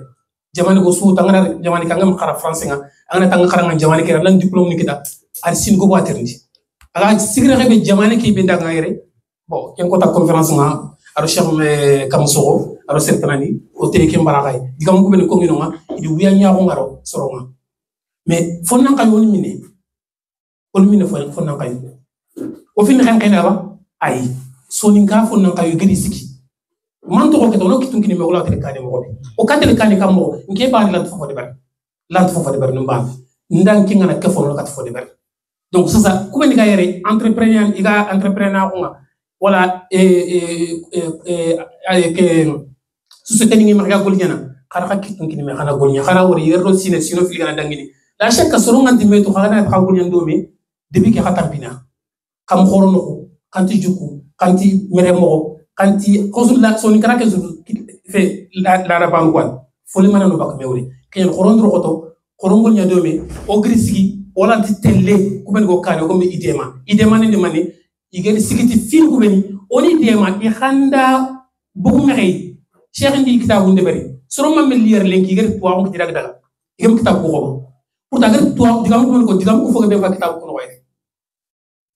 Jamani go su tangana jamani kangam khara français nga angana tang khara jamani kera lan diplôme ni kita ar sin go waterndi aga sigre rebe jamani ki benda nga yere bon ken ko ta conférence nga aro cheikh kamsoro aro sertanani o te ke mbaragay digam ko ben ko ngino nga di wiya nya ko ngaro soro nga mais fonna ka yoni mine on mine fonna ka yoni o fin xen xena ba ay soninka fonna ka yu gedi siki man to ko to kitun kini me wala tele kani mo o katele kani kam mo nke bari la fofo de bar no ba ndan kinga na kefo no kat fo de bar donc ça ko ben ga yere entrepreneur iga entrepreneur ko wala société ni ma ga gol nyana khara ka kitun kini me khana gol nya khara wori yerro sino fi gana dangini la chaque soro nganti me to khana ka gol nyando me debi ke khatampina kam khorono ko kanti juku kanti mere mo kanti konsul la soni kara ke fe la raban kwan foli mana no bak mewri ken khorondro khoto khorongol nya dome o grisigi wala ti telle ku ben go kane ko mi idema ni mani igel sigiti fin ku beni oni idema i khanda bugu ngey cheikh ndi kitabu nde bari soro ma mel lire lenki gel to am kitabu daga igem kitabu ko pour ta gel to digam ko fo be fa kitabu ko no way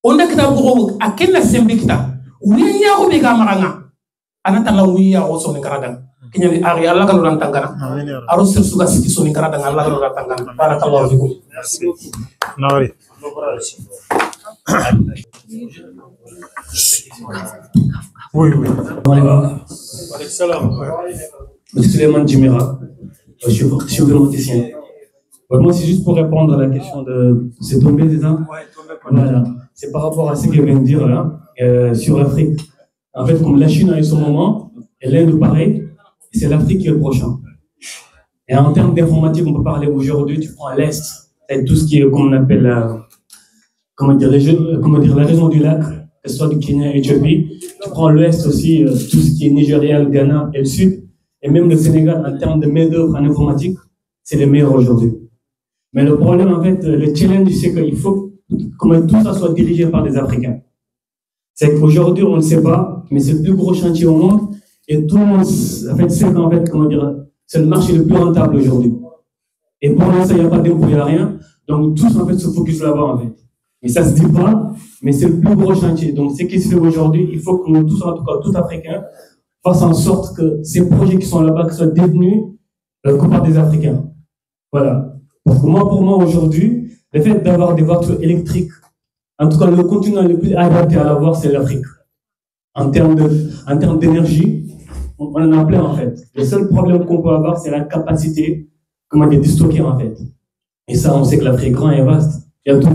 onda kitabu ko akenna sembe kitabu wiya ko be ga maranga anata la wiya o so ni karadan kinya ni ari Allah kan uran tangana aro sir suga siti so ni karadan Allah kan uran tangana barakallahu fikum Nori oui Salam. Monsieur Suleiman Djimera, je suis informaticien. Moi, c'est juste pour répondre à la question de... C'est tombé, c'est ça? Voilà. C'est par rapport à ce qu'il vient de dire là, sur l'Afrique. En fait, comme la Chine a eu son moment, et l'Inde pareil, et c'est l'Afrique qui est le prochain. Et en termes d'informatique, on peut parler aujourd'hui, tu prends l'Est, c'est tout ce qui est, comme on appelle, la région du lac, que ce soit du Kenya et Éthiopie. Tu prends l'Ouest aussi, tout ce qui est Nigeria, le Ghana et le Sud. Et même le Sénégal, en termes de main-d'œuvre en informatique, c'est les meilleurs aujourd'hui. Mais le problème, en fait, le challenge, c'est qu'il faut que tout ça soit dirigé par des Africains. C'est qu'aujourd'hui, on ne sait pas, mais c'est le plus gros chantier au monde. Et tout le monde, en fait, sait qu'en fait, c'est le marché le plus rentable aujourd'hui. Et pour l'instant, il n'y a pas d'impôt, il n'y a rien. Donc, tous, en fait, se focus là-bas, en fait. Et ça ne se dit pas, mais c'est le plus gros chantier. Donc, ce qui se fait aujourd'hui, il faut que nous tous, en tout cas, tous Africains, fassent en sorte que ces projets qui sont là-bas soient détenus que par des Africains. Voilà. Parce que pour moi, aujourd'hui, le fait d'avoir des voitures électriques, en tout cas, le continent le plus adapté à l'avoir, c'est l'Afrique. En termes d'énergie, on en a plein, en fait. Le seul problème qu'on peut avoir, c'est la capacité, de stocker, en fait. Et ça, on sait que l'Afrique est grand et vaste. Il y a tout.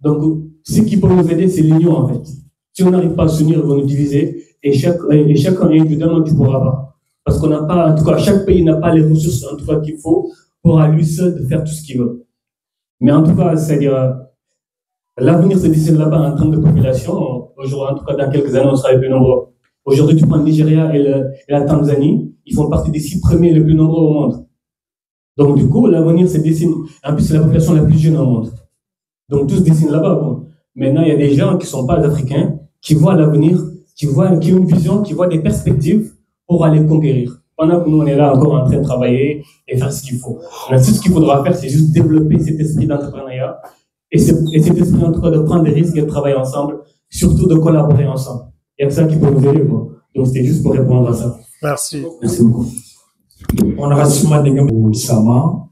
Donc, ce qui peut nous aider, c'est l'union, en fait. Si on n'arrive pas à s'unir, ils vont nous diviser. Et chacun individuellement, tu ne pourras pas. Parce qu'on n'a pas, en tout cas, chaque pays n'a pas les ressources, en tout cas, qu'il faut pour à lui seul de faire tout ce qu'il veut. Mais en tout cas, c'est-à-dire, l'avenir se dessine là-bas en termes de population. Aujourd'hui, en tout cas, dans quelques années, on sera les plus nombreux. Aujourd'hui, tu prends le Nigeria et la Tanzanie, ils font partie des 6 premiers les plus nombreux au monde. Donc, du coup, l'avenir se dessine. En plus, c'est la population la plus jeune au monde. Donc, tout se dessine là-bas, quoi. Maintenant, il y a des gens qui ne sont pas africains, qui voient l'avenir, qui ont une vision, qui voient des perspectives pour aller conquérir. Pendant que nous, on est là encore en train de travailler et faire ce qu'il faut. Tout ce qu'il faudra faire, c'est juste développer cet esprit d'entrepreneuriat et cet esprit, en tout cas, de prendre des risques et de travailler ensemble, surtout de collaborer ensemble. Il y a que ça qui peut nous aider, quoi. Donc, c'était juste pour répondre à ça. Merci. Merci beaucoup. On a reçu ma dégaine Sama,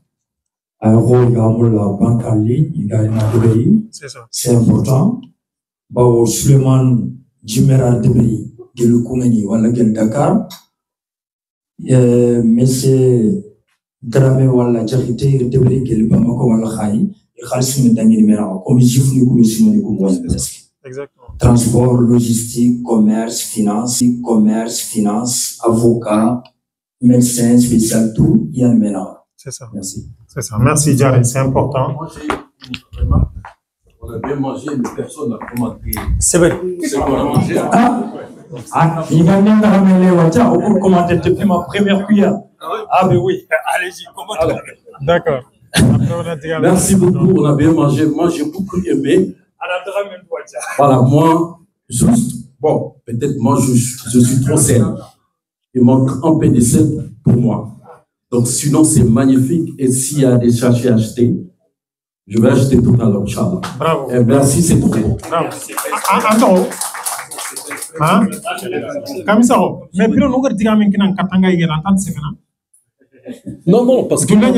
un rôle dans la banque en ligne, il gagne un DBI. C'est ça. C'est important. Bao Suleiman Jimera DBI, Gelu Koumeni, wala Gel Dakar. Monsieur Dramé wala Jarité, DBI, Gel Bamako wala Khaï, et Khalsime Dangin Mera, comme Jif Nikou, Simone Koumouan presque. Exactement. Transport, logistique, commerce, finance, avocat, médecin, spécial, tout, il y a un mélange. C'est ça. Merci. C'est ça. Merci, Jarry, c'est important. Moi, on a bien mangé, mais personne n'a commenté. C'est vrai. C'est qu'on a mangé. Il va même ramener Wacha, on peut commenter depuis ma première cuillère. Ah, mais oui. Allez-y, commentez. D'accord. Merci beaucoup, on a bien mangé. Moi, j'ai beaucoup aimé. Voilà, moi, juste, bon, peut-être moi, je suis trop sel. Il manque un peu de sel pour moi. Donc, sinon, c'est magnifique. Et s'il y a des sachets à acheter, je vais acheter tout à l'heure, Inch'Allah. Bravo. Et merci, c'est tout. Bravo. Attends. Hein? Kamisaro. Mais puis, nous, nous avons dit Katanga hier en tant que secrétaire. Non, parce que. Non,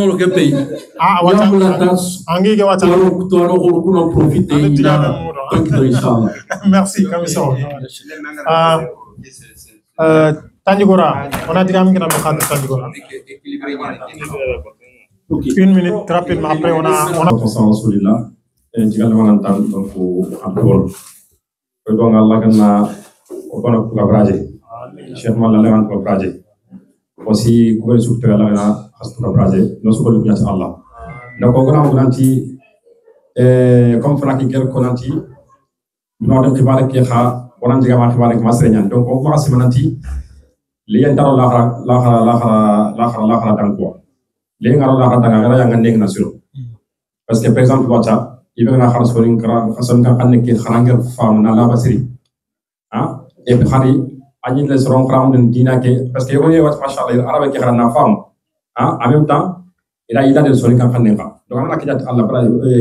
le pays. Ah, on en profiter. Merci, Kamisaro. Tanjigora, on a dit que Tanjigora. 1 minute, rapidement, après on a. Alhamdulillah, donc donc Allah kana okono ko braje Cheikh Malla lewan ko braje aussi ko su te la na hastu ko braje no su ko lu nyata Allah donc ko gram nanti comme franaki kel ko nanti no dem ki barake kha wonan diga ma barake masre nyan donc ko ma simananti li yan daro la khara dan ko li ngaro la khara dan ngara yang ndeng na suro parce que par exemple wacha il va faire ce qu'on a fait qui khanger femme na la basri hein et puis khari ani les seront cram de dina que parce que on est machallah arabe qui khana femme hein en même temps il a des solutions kan khanenga donc on a qui Allah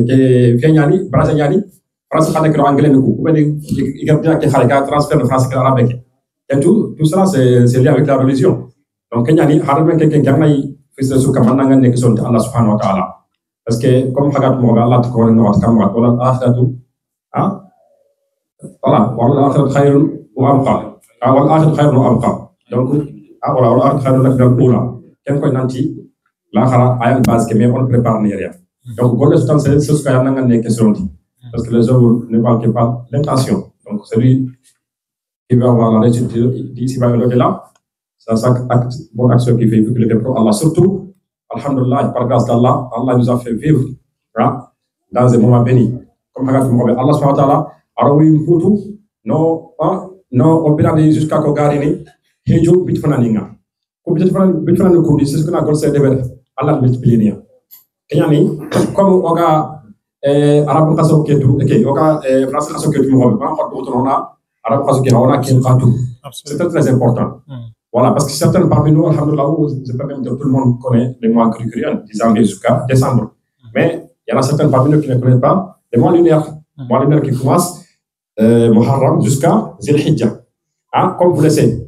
que fenyani brasa nyani France khane ko anglais ko ko ben il bien que khali transfert de France arabe et tout cela c'est lié avec la religion donc kenyani harbe que ngamay fils su kam nanga nek son Allah subhanahu wa ta'ala parce que comme hagat mo Allah ko wala wat kam wat wala akhiratu ah voilà wala akhiratu khairun wa abqa wala akhiratu khairun wa abqa donc wala akhiratu khairun lak dal ula ken koy nanti la khara ayal base que mais on prépare ni rien donc golle tout c'est ce que yana ngane question parce que les hommes ne parlent pas l'intention donc celui qui veut avoir la réussite d'ici-bas et au-delà. C'est ça, bonne action qui fait véhiculer pour Allah. Surtout, alhamdulillah, par grâce d'Allah, Allah nous a fait vivre dans un moment béni. Comme Allah subhanahu wa ta'ala, arawi mputu, no opéré jusqu'à Kogarini, Hejo bitfananinga. Ko bitfanan ko c'est ce qu'on a conseillé de faire. Allah multiplier. Kenyani, comme oga arabu kaso ketu, oga français kaso ketu mo ba ko to na arabu kaso ketu ona ken katu. C'est très important. Voilà, parce que certains parmi nous, alhamdoulilah, je peux même dire tout le monde connaît les mois grégoriens, disant jusqu'à décembre. Mais il y en a certains parmi nous qui ne connaissent pas les mois lunaires. Les mois lunaires qui commencent Muharram jusqu'à Zil-Hijjah. Comme vous le savez,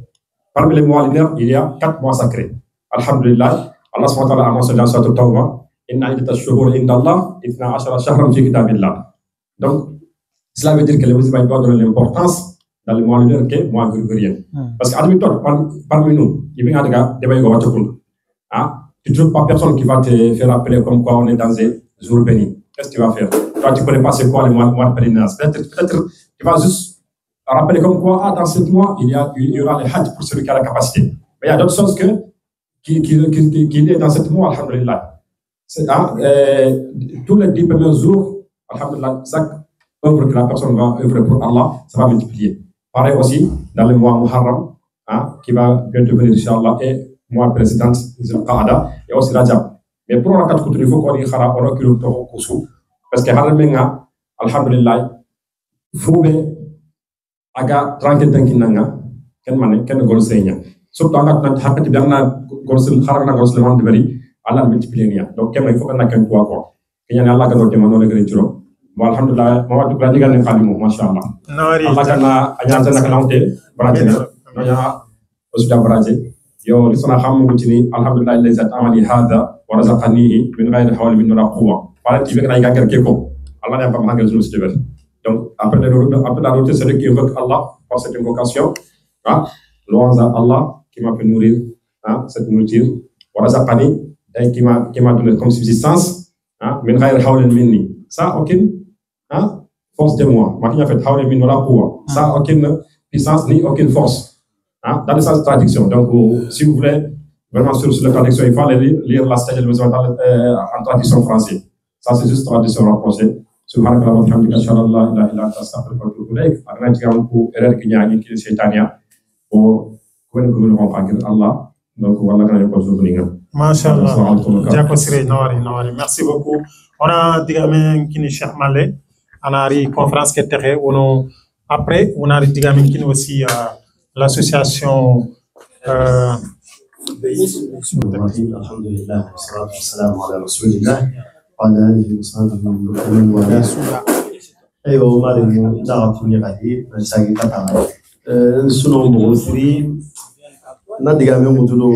parmi les mois lunaires, il y a 4 mois sacrés. Alhamdulillah, Allah subhanahu wa ta'ala a mentionné dans Surat Al-Tawbah, Inna iddata ash-shuhur inda Allah, 12 shahran fi kitabillah. Donc, cela veut dire que les musulmans doivent donner l'importance dans le mois lunaire que mois grégorien. Parce qu'admettons, parmi nous, il y a des tu ne trouves pas personne qui va te faire appeler comme quoi on est dans un jour béni. Qu'est-ce que tu vas faire? Toi, tu ne connais pas c'est quoi le mois de pérénage. Peut-être tu vas juste rappeler comme quoi, dans ce mois, il y aura les hajj pour celui qui a la capacité. Mais il y a d'autres choses qui est dans ce mois, alhamdulillah. Tous les 10 premiers jours, alhamdulillah, chaque œuvre que la personne va œuvrer pour Allah, ça va multiplier. Pareil aussi, dans le mois Muharram, qui va bientôt venir, Inch'Allah, et mois précédent, Zul-Qa'ada, et aussi Rajab. Mais pour la 4 il faut qu'on y khara, on a qu'il y parce que Haramenga, alhamdulillah, Foube, Aga, tranquille, tankinanga, ken gol senya. Surtout, on a hakati berna golsel, harana golsel man de bari, Allah multiplier. Donc, il faut qu'on a qu'un poids, quoi. Il y a Allah qui a demandé le gréturo. Bon, alhamdulillah, moi, tu peux dire que nous mashallah. Allah kana anyanta na kanante, bratina. Naya osuda braje. Yo, lisana khamu butini, alhamdulillah, les atamali hada, wa razaqanihi min ghayri hawli min wala quwwa. Voilà, tu veux que n'aille qu'à keko. Allah n'a pas manqué de ce donc, après la route, c'est celui qui invoque Allah par cette invocation. Louange à Allah qui m'a fait nourrir cette nourriture. Wa razaqani, qui m'a donné comme subsistance. Min ghayri hawli minni. Ça, aucune force de moi. Moi qui a fait hawli min wala quwwa. Ça, aucune puissance ni aucune force. Dans le sens de traduction. Donc, si vous voulez, vraiment sur la traduction, il faut aller lire la stage en traduction française. Ça, c'est juste traduction rapprochée. Subhanakallah wa bihamdika ashhadu an la ilaha illa anta astaghfiruka wa atubu ilayk. Agna tigam ko erreur ki nyaani ki setania o ko ne ko mo ko Allah. Donc wala kana ko so ninga. Masha'Allah. Jako sire nawari. Merci beaucoup. On a digame kini Cheikh Malé. On a une conférence qui était après on a digame kini aussi l'association alhamdulillah wassalatu wassalamu ala rasulillah wa ala alihi wa sahbihi wa wala ayo malimu da'atuni qadi sagi katanga suno mosri na digame mutudo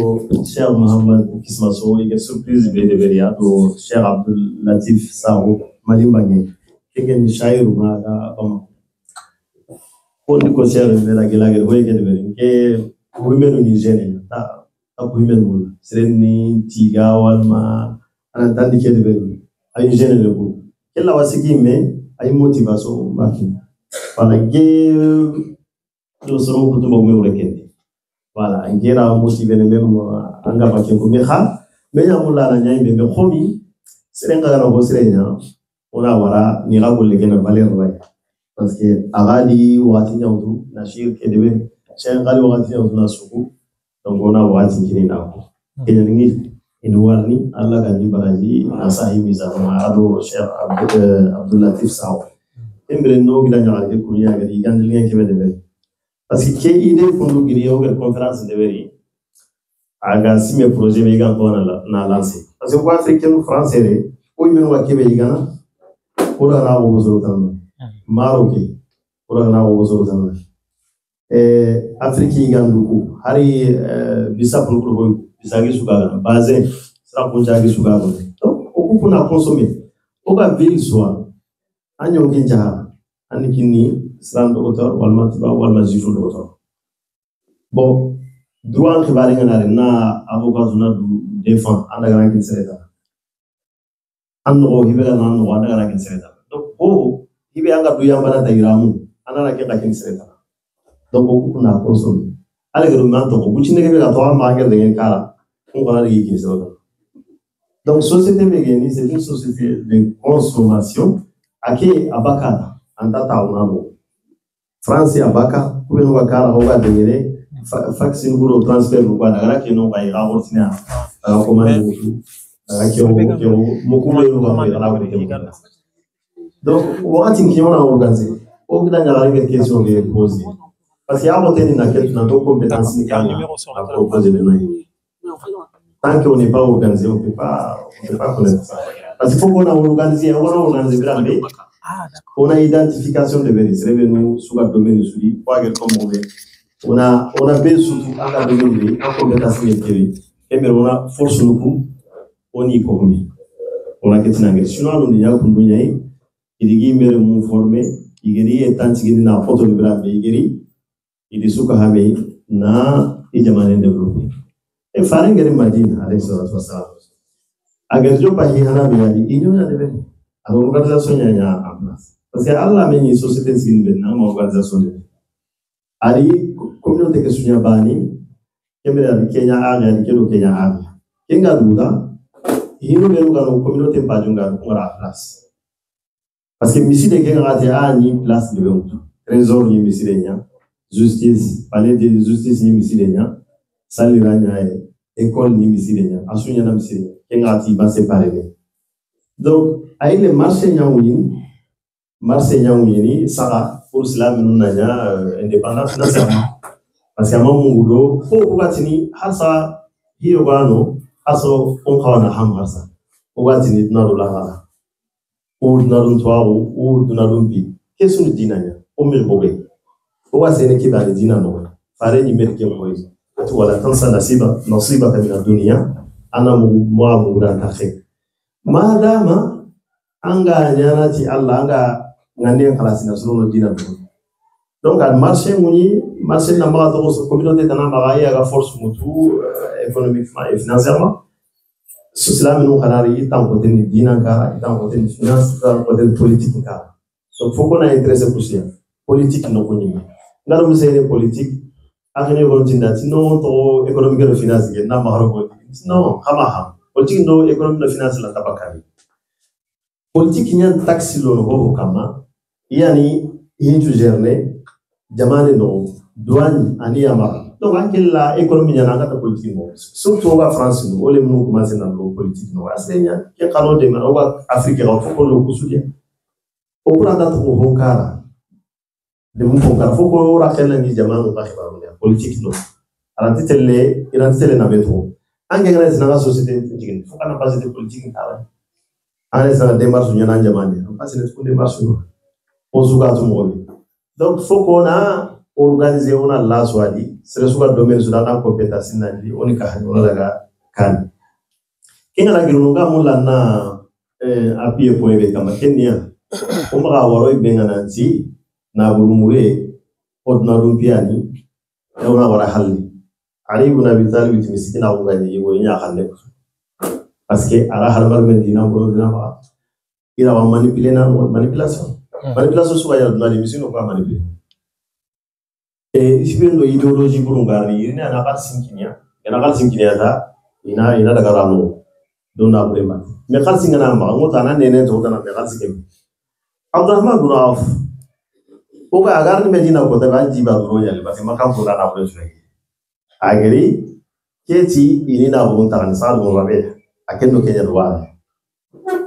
Cheikh Mohammed Kismaso il y a surprise be de beria do Cheikh Abdul Latif Sao Malimbangi kingen shairu ma ga on ko Cheikh be la gelage hoye ke de berin ke women ni jene ta women mul sereni tiga walma ana tandi ke de berin ay jene le ko kella wasiki me ay motivation baki wala ge do soro ko to mo me rekende wala ngera motivé ne même anga baki ko me ha me ya mulla na nyai be khomi serenga na ko serenya ona wara ni ga golle gena baler ray parce que agadi wati nyawdu na shir ke de berin sen gali wati nyawdu na suku donc ona wati kini na ko kenya ngi inwarni Allah kan baraji asahibi zama ado Cheikh Abdul Latif Sao embre no gila nyaare ko ya gadi gandil ngi kebe de parce que ke ide fondu giri yoga conférence de veri aga sime projet be ga ko na lancer parce que quoi africain français re o men wa kebe gana ora na wo zo tan maroki ora na wo zo tan afrique ganduku hari bisa pour bisagi sugaga bazin sera kunjagi sugaga donc oku kuna consommer oga ville soit anyo kinja anikini sran docteur walma tiba walma jifu docteur bon droit khibari ngana na avocat na défend anda gara kin sereta anno hibela na no anda gara kin sereta donc hibe anga du yamba na tayiramu anana kin sereta donc on a consommé allez que man to bu ci nekk ga to am magal da ngeen kala on ko la gi ki so donc société begeni c'est une société de consommation ake abaka andata unamo France abaka ku no kala ho ga de vaccine guro transfert ko da gara ke no ga ira ordinaire alors comment donc wakati nkiona organiser au bout d'un garage quelque question que poser parce qu'il y a un côté dans nos compétences ni quand à proposer de nous tant qu'on n'est pas organisé on peut pas connaître ça parce qu'il faut qu'on a organisé vraiment on a identification de bénéfices revenus sur le domaine sur lui pas que comme on a bien surtout à la domaine en compétences métier et mais on a force le coup on y commis on a quelque chose sinon on y a qu'on doit il mere mu formé igeri etanti gidi na photo libra be igeri idi suka hame na ijamane develop e fare ngere madina alayhi salatu wassalam agar jo pa hi hana be ali inyo na debe alo organisation nya amnas parce que Allah meni société skin be na organisation de ali communauté que sunya bani kemere ali Kenya ali kelo Kenya ali kenga duda hino be ga communauté pa junga ngora place parce que ici les gens ont une place de vente trésor ni missilenia justice palais de justice ni missilenia salirania école ni missilenia asunya na missilenia kengati ba séparer donc ay le marché nyawuni ni sara pour cela menunanya indépendance financièrement parce que mamungudo ko batini hasa hiyo bano haso on kawana hamasa ko batini tunarula ou dunadun tuaru ou dunadun bi qu'est-ce que dinanya o me bobe o wa sene ki ba dina no fare ni merke moy atu wala tansa nasiba min ad-dunya ana mu dan takhe madama anga nyanati Allah anga ngande khalasina sunu dina do donc al marché na ma to communauté dana ma ga force mutu économiquement et financièrement cela nous canari tant côté ni dinaka tant côté ni finance tant côté politique ka donc faut qu'on a intéressé pour ça politique no koni ngaro musere politique akene ko tinda tino to économique et finance na maharo ko non hama politique no économique et finance la tabakari politique nya taxi lo no kama yani hinju gerne jamane no douane ani amara donc anche la économie nya ngata politique mo surtout wa France no ole mu commencer na lo politique no asenya ke kalo de ma wa Afrique ro ko lo kusudia o pranda to honkara de mu honkara fo ko ra khela ni jamanu ba khibaru ya politique no arante tele na metro ange ngana zina société jigin fo kana base de politique kala ane sa démarche nya na jamani parce que ko démarche no o zuga to mo donc fo ko na organiser una la swadi sere suka domaine sudana compétence nandi onika hanyola daga kan kinga la girunga mulla na apie poebe kama Kenya umra waro ibenga nanti na burumure odna rumpiani ona wara halli ali ibn abi talib miskina ungani yigo nya xande parce que ala halmar men dina bo dina ba ira wa manipulation suka ya na misino ko manipuler isibendo ideologie burungari ina na kalsinkinya da ina daga rano dona brema me kalsingana ma ngota na nene to na me kalsike Abdurrahman bin Auf o ga agar ni medina ko da banji ba duro ya ba makam ko na ko so ageri keti ini na burun tan sal mo babe akendo kenya duwa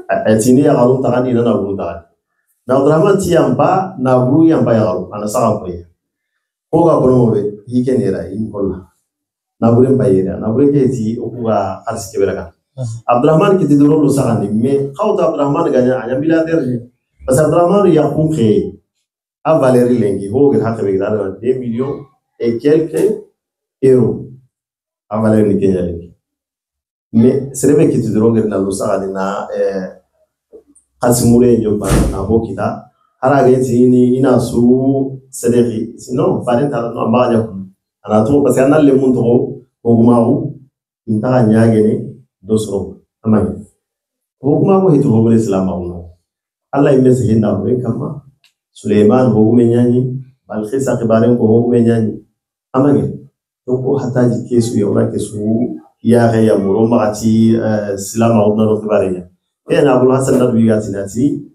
atini ya garun tan ina na burun tan na Abdurrahman tiamba na buru yamba ya garu ana sa ko oga bono be hikenera inkolla nabure bayira nabure keti okuga arsi keberaga Abdurrahman kiti dolo lo sagandi me khawta Abdurrahman ganya anya milliardaire parce Abdurrahman ya kunke a Valérie Lengi ho gel hakbe gidara 2 millions et quelques euros a Valérie Kenya Lengi me serebe kiti dolo gel na lo sagandi na kasimure yo ba na ho kita haraga ini ina su sederi sinon farenta no amanya ana to parce que ana le mundo ogumaru inta nyagene dosro amanya ogumaru hitu hobole islam no Allah imese hinda ko kama Suleiman ogumenyani bal khisa khibaren ko ho menyani amage donc ko hataji kesu ya wala kesu ya ga ya muro magati silama odna no khibaren ya na abul hasan nadu yatinati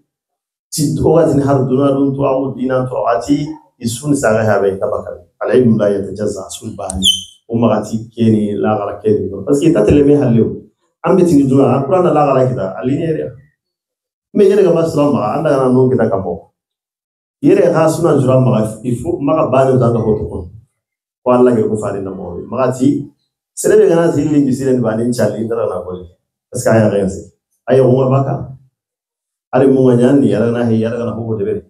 ti ogatin har dunarun to amudina to ati isun saga habe tabakal alayhim la yatajazza sulbani umagati keni la gala keni parce que tateleme hallo ambetini duna alquran la gala kita alinere me yere ga maslama anda na no kita kabo yere ga suna jura maga ifo maga bani da hoto ko walla ge ko fari na mo magati selebe gana zili ngisire bani chali dara na ko parce que aya ga yasi ayo mo baka ari mo nganyani yara na he yara na ho de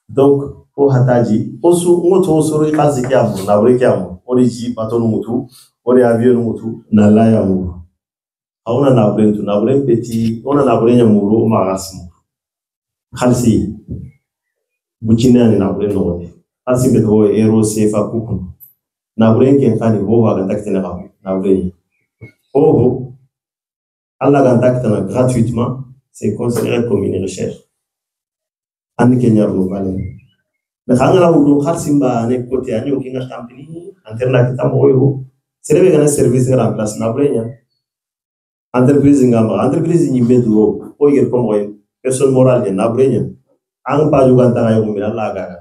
donc ko hataji osu ngoto soro kazi kyamu na bure kyamu oriji batonu mutu ori avion mutu na la ya mu auna na bure na bure peti ona na bure nya muru magasimu khalsi buchina ni na bure no asi beto ero sefa kuku na bure ke khani ho wa ga takte na bure oh Allah ga takte na gratuitement c'est considéré comme une recherche andi kenya ro vale mais khangala wudu kharsimba ne côté anyo kinga company interna kita moyo serebe gana service ngara place na brenya entreprise ni medu o yer ko moy personne morale na brenya ang pa juga tanga yo mira la gaga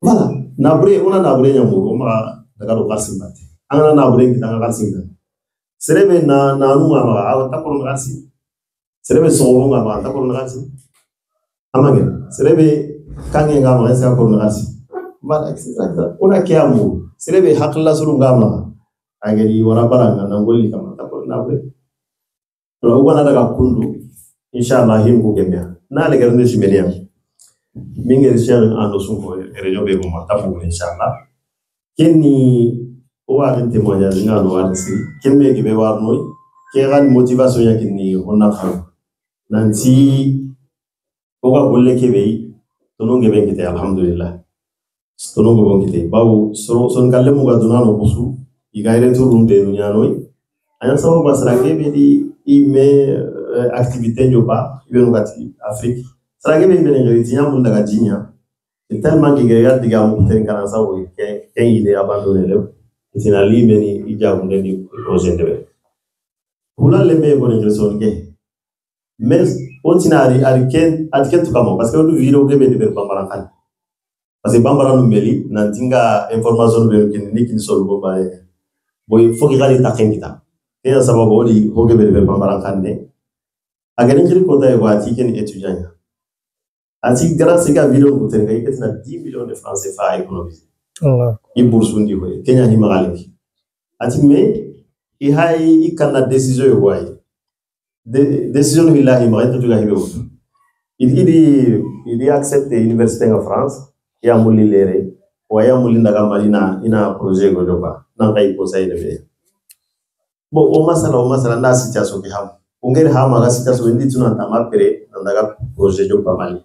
voilà na bre ona na brenya mo ma daga ro kharsimba angana na bre kita kharsimba serebe na nu ma aw ta ko ngarsi serebe so nga ma ta ko ngarsi amage serebe kange ngama esa ko nasi mala exacta una kiamu serebe hakla suru ngama ageri wara baranga nangoli kama tako nabre to wana daga kundu inshallah himbu gemya na le garne shimenia mingeri share ando sunko rejo be mo tafu inshallah kenni o wa rente moya ngano warsi kemme gibe warnoy ke gan motivation yakini honna khaw nanti ko ga golle kebe tononge bengite alhamdulillah tononge bengite bawo son kalle mu ga dunano busu igaire turunde nunyanoy aya sawo basrage be di ime activité nyoba ibenu gati afrique srage be bene ngari tinya mun daga jinya tellement que gaya diga mu ten kana sawo ke ide abandonné le tinali meni ijabu ndeni projet de hula le me ko ngreson ke mais ontinari ariken to kamo parce que du video ke be de bambara kan parce que bambara no meli nantinga information be ken ni kin sol go ba boy foki gali ta ken kita ya sababu odi ho ke be de bambara kan ne agani kiri ko tay wati ken étudiant ati grâce ga video ko ten ngai ketina 10 millions de francs CFA économiser Allah i boursundi ho kenya ni magali ati me i hay ikana décision yo way décision billahi ma rente juga hibe il accepté université en France ya muli lere wa ya muli ndaga malina ina projet go joba nan kay ko say de bo o masala nda situation ki ham ungere ha ma ga situation ndi tuna ta ma pere ndaga projet joba mali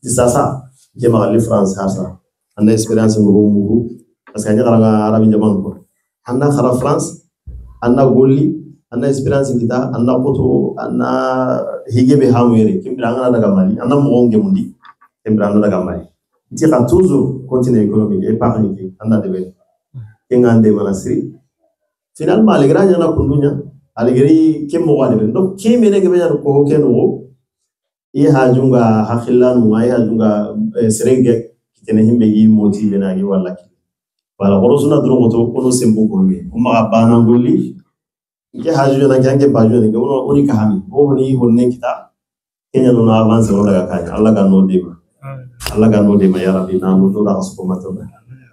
ti sasa je ma le France ha sa anda expérience ngo parce que ngara ga arabi jaman ko anda khara France anda golli anda experience kita anda koto anda higebe hamwere kimbranga daga mali anda monge mundi kimbranga daga mali tira toujours continuer économique épargne anda debe ngande manasiri finalement les grands yana kundunya aligeri kemo wale donc kimene gebe yana ko keno i hajunga hakhilanu ngai hajunga serenge kitene himbe yi motive na gi wala ki wala borosuna duro to kono sembo ko me umma bana ngoli ke haju na jange baju ne ke oni kahami o ni honne kita kenya no avance no daga kanya Allah ga no de ma ya rabbi na no do da ko mato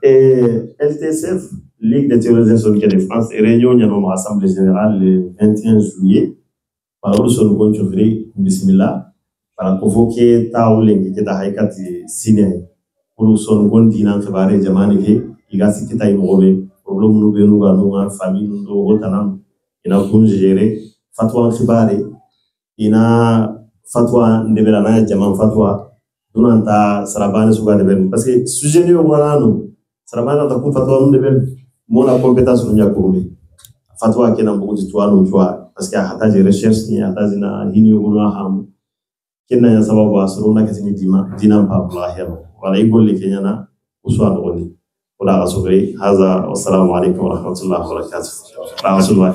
LTCF Ligue des théologiens solidaires de France réunion no assemblée générale le 21 juillet par son contrôle bismillah para convoquer tawle ke ta haikati sine pour son gondina khibare jamane ke igasi kita imobe problem no benu ga no famille no rotanam ina kunjere fatwa khibare ina fatwa ndebela na jaman fatwa dunanta sarabane suga debel parce que sujet ni wala no sarabane ta kun fatwa ndebel mona compétence nya ko mi fatwa kena mbugu tuano jwa parce que hataji recherche ni hataji na hini yono ham kena ya sababu asrona kesini dina pa bla hero wala igol le kenya na وسؤال غني ولا غصبي هذا والسلام عليكم ورحمة الله وبركاته. لا غصبي.